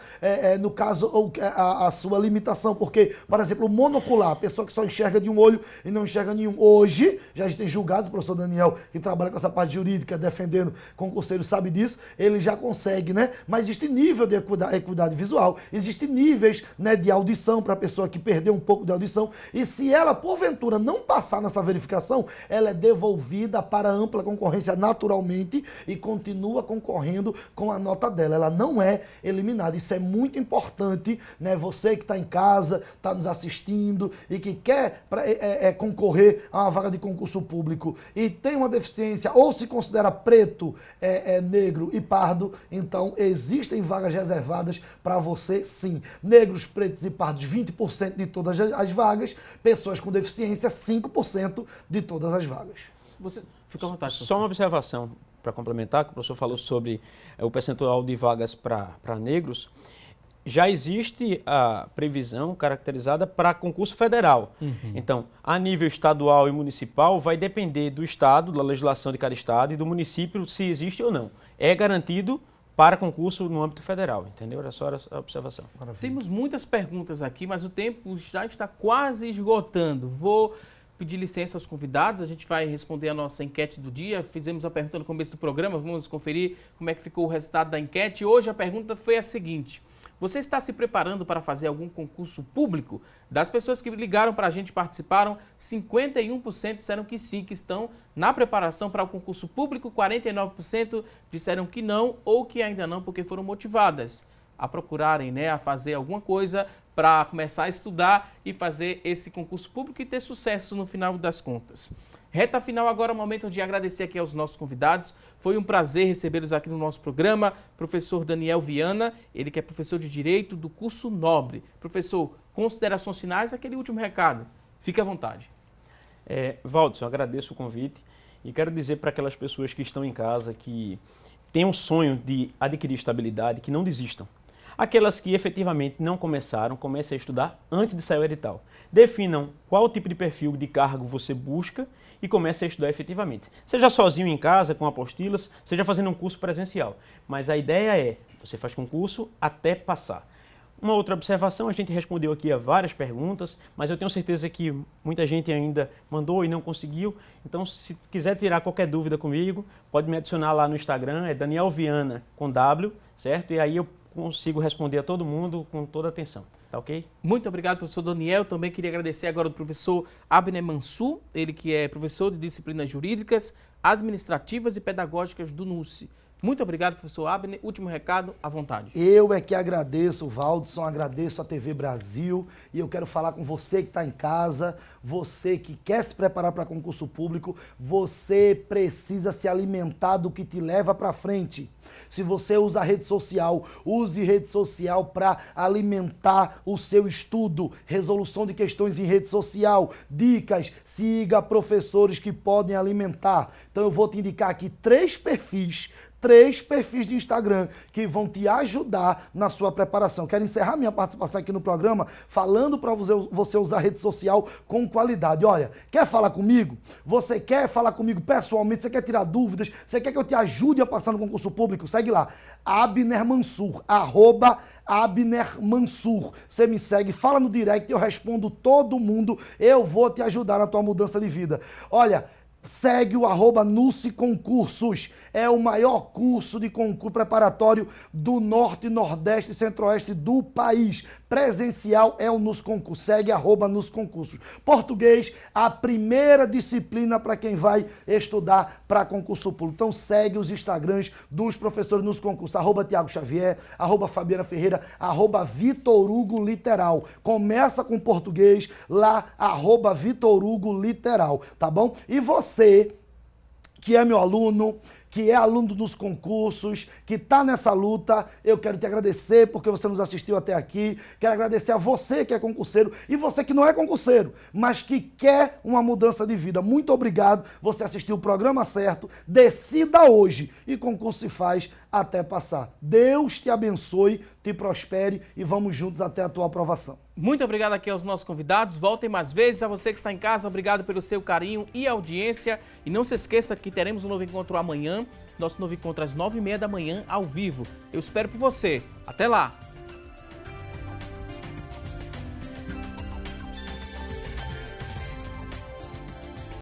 no caso, a sua limitação, porque, por exemplo, o monocular, a pessoa que só enxerga de um olho e não enxerga nenhum. Hoje, já tem julgados, o professor Daniel, que trabalha com essa parte jurídica, defendendo concurseiro, sabe disso, ele já consegue, né? Mas existe nível de equidade visual, existe níveis, né, de audição para a pessoa que perdeu um pouco de audição, e se ela, porventura, não passar nessa verificação, ela é devolvida para a ampla concorrência naturalmente e continua concorrendo com a nota dela. Ela não é eliminada. Isso é muito importante, né? Você que está em casa, está nos assistindo e que quer concorrer a uma vaga de concurso público e tem uma deficiência ou se considera preto, negro e pardo, então existem vagas reservadas para você, sim. Negros, pretos e pardos, 20% de todas as vagas. Pessoas com deficiência, 5% de todas as vagas. Você fica à vontade. Só uma observação para complementar, que o professor falou sobre o percentual de vagas para negros. Já existe a previsão caracterizada para concurso federal. Então, a nível estadual e municipal, vai depender do estado, da legislação de cada estado e do município se existe ou não. É garantido para concurso no âmbito federal, entendeu? Era só a observação. Maravilha. Temos muitas perguntas aqui, mas o tempo já está quase esgotando. Vou pedir licença aos convidados, a gente vai responder a nossa enquete do dia. Fizemos a pergunta no começo do programa, vamos conferir como é que ficou o resultado da enquete. Hoje a pergunta foi a seguinte: você está se preparando para fazer algum concurso público? Das pessoas que ligaram para a gente e participaram, 51% disseram que sim, que estão na preparação para o concurso público, 49% disseram que não ou que ainda não, porque foram motivadas a procurarem, né, a fazer alguma coisa para começar a estudar e fazer esse concurso público e ter sucesso no final das contas. Reta final agora, momento de agradecer aqui aos nossos convidados. Foi um prazer recebê-los aqui no nosso programa. Professor Daniel Viana, ele que é professor de Direito do curso Nobre. Professor, considerações finais, aquele último recado. Fique à vontade. Valdson, agradeço o convite e quero dizer para aquelas pessoas que estão em casa, que têm um sonho de adquirir estabilidade, que não desistam. Aquelas que efetivamente não começaram, comecem a estudar antes de sair o edital. Definam qual tipo de perfil de cargo você busca e comece a estudar efetivamente. Seja sozinho em casa, com apostilas, seja fazendo um curso presencial. Mas a ideia é, você faz concurso até passar. Uma outra observação, a gente respondeu aqui a várias perguntas, mas eu tenho certeza que muita gente ainda mandou e não conseguiu. Então, se quiser tirar qualquer dúvida comigo, pode me adicionar lá no Instagram, é Daniel Viana com W, certo? E aí eu consigo responder a todo mundo com toda a atenção. Tá ok? Muito obrigado, professor Daniel. Também queria agradecer agora ao professor Abner Mansur, ele que é professor de disciplinas jurídicas, administrativas e pedagógicas do NUSE. Muito obrigado, professor Abner. Último recado, à vontade. Eu é que agradeço, Valdson, agradeço a TV Brasil e eu quero falar com você que está em casa, você que quer se preparar para concurso público, você precisa se alimentar do que te leva para frente. Se você usa rede social, use rede social para alimentar o seu estudo, resolução de questões em rede social, dicas, siga professores que podem alimentar. Então eu vou te indicar aqui 3 perfis de Instagram que vão te ajudar na sua preparação. Quero encerrar minha participação aqui no programa falando para você usar rede social com qualidade. Olha, quer falar comigo? Você quer falar comigo pessoalmente? Você quer tirar dúvidas? Você quer que eu te ajude a passar no concurso público? Segue lá, Abner Mansur, @Abner Mansur. Você me segue, fala no direct, eu respondo todo mundo. Eu vou te ajudar na tua mudança de vida. Olha, segue o @NUSE Concursos. É o maior curso de concurso preparatório do Norte, Nordeste e Centro-Oeste do país. Presencial é o NUSE Concursos. Segue @NUSE Concursos. Português, a primeira disciplina para quem vai estudar para concurso público. Então segue os Instagrams dos professores NUSE Concursos. @Tiago Xavier, @Fabiana Ferreira, @Vitor Hugo Literal. Começa com português lá, @Vitor Hugo Literal, tá bom? E você, que é meu aluno, que é aluno dos concursos, que está nessa luta, eu quero te agradecer porque você nos assistiu até aqui. Quero agradecer a você que é concurseiro e você que não é concurseiro, mas que quer uma mudança de vida. Muito obrigado, você assistiu o programa certo. Decida hoje e concurso se faz até passar. Deus te abençoe, te prospere e vamos juntos até a tua aprovação. Muito obrigado aqui aos nossos convidados. Voltem mais vezes. A você que está em casa, obrigado pelo seu carinho e audiência. E não se esqueça que teremos um novo encontro amanhã. Nosso novo encontro às 9h30 da manhã, ao vivo. Eu espero por você. Até lá!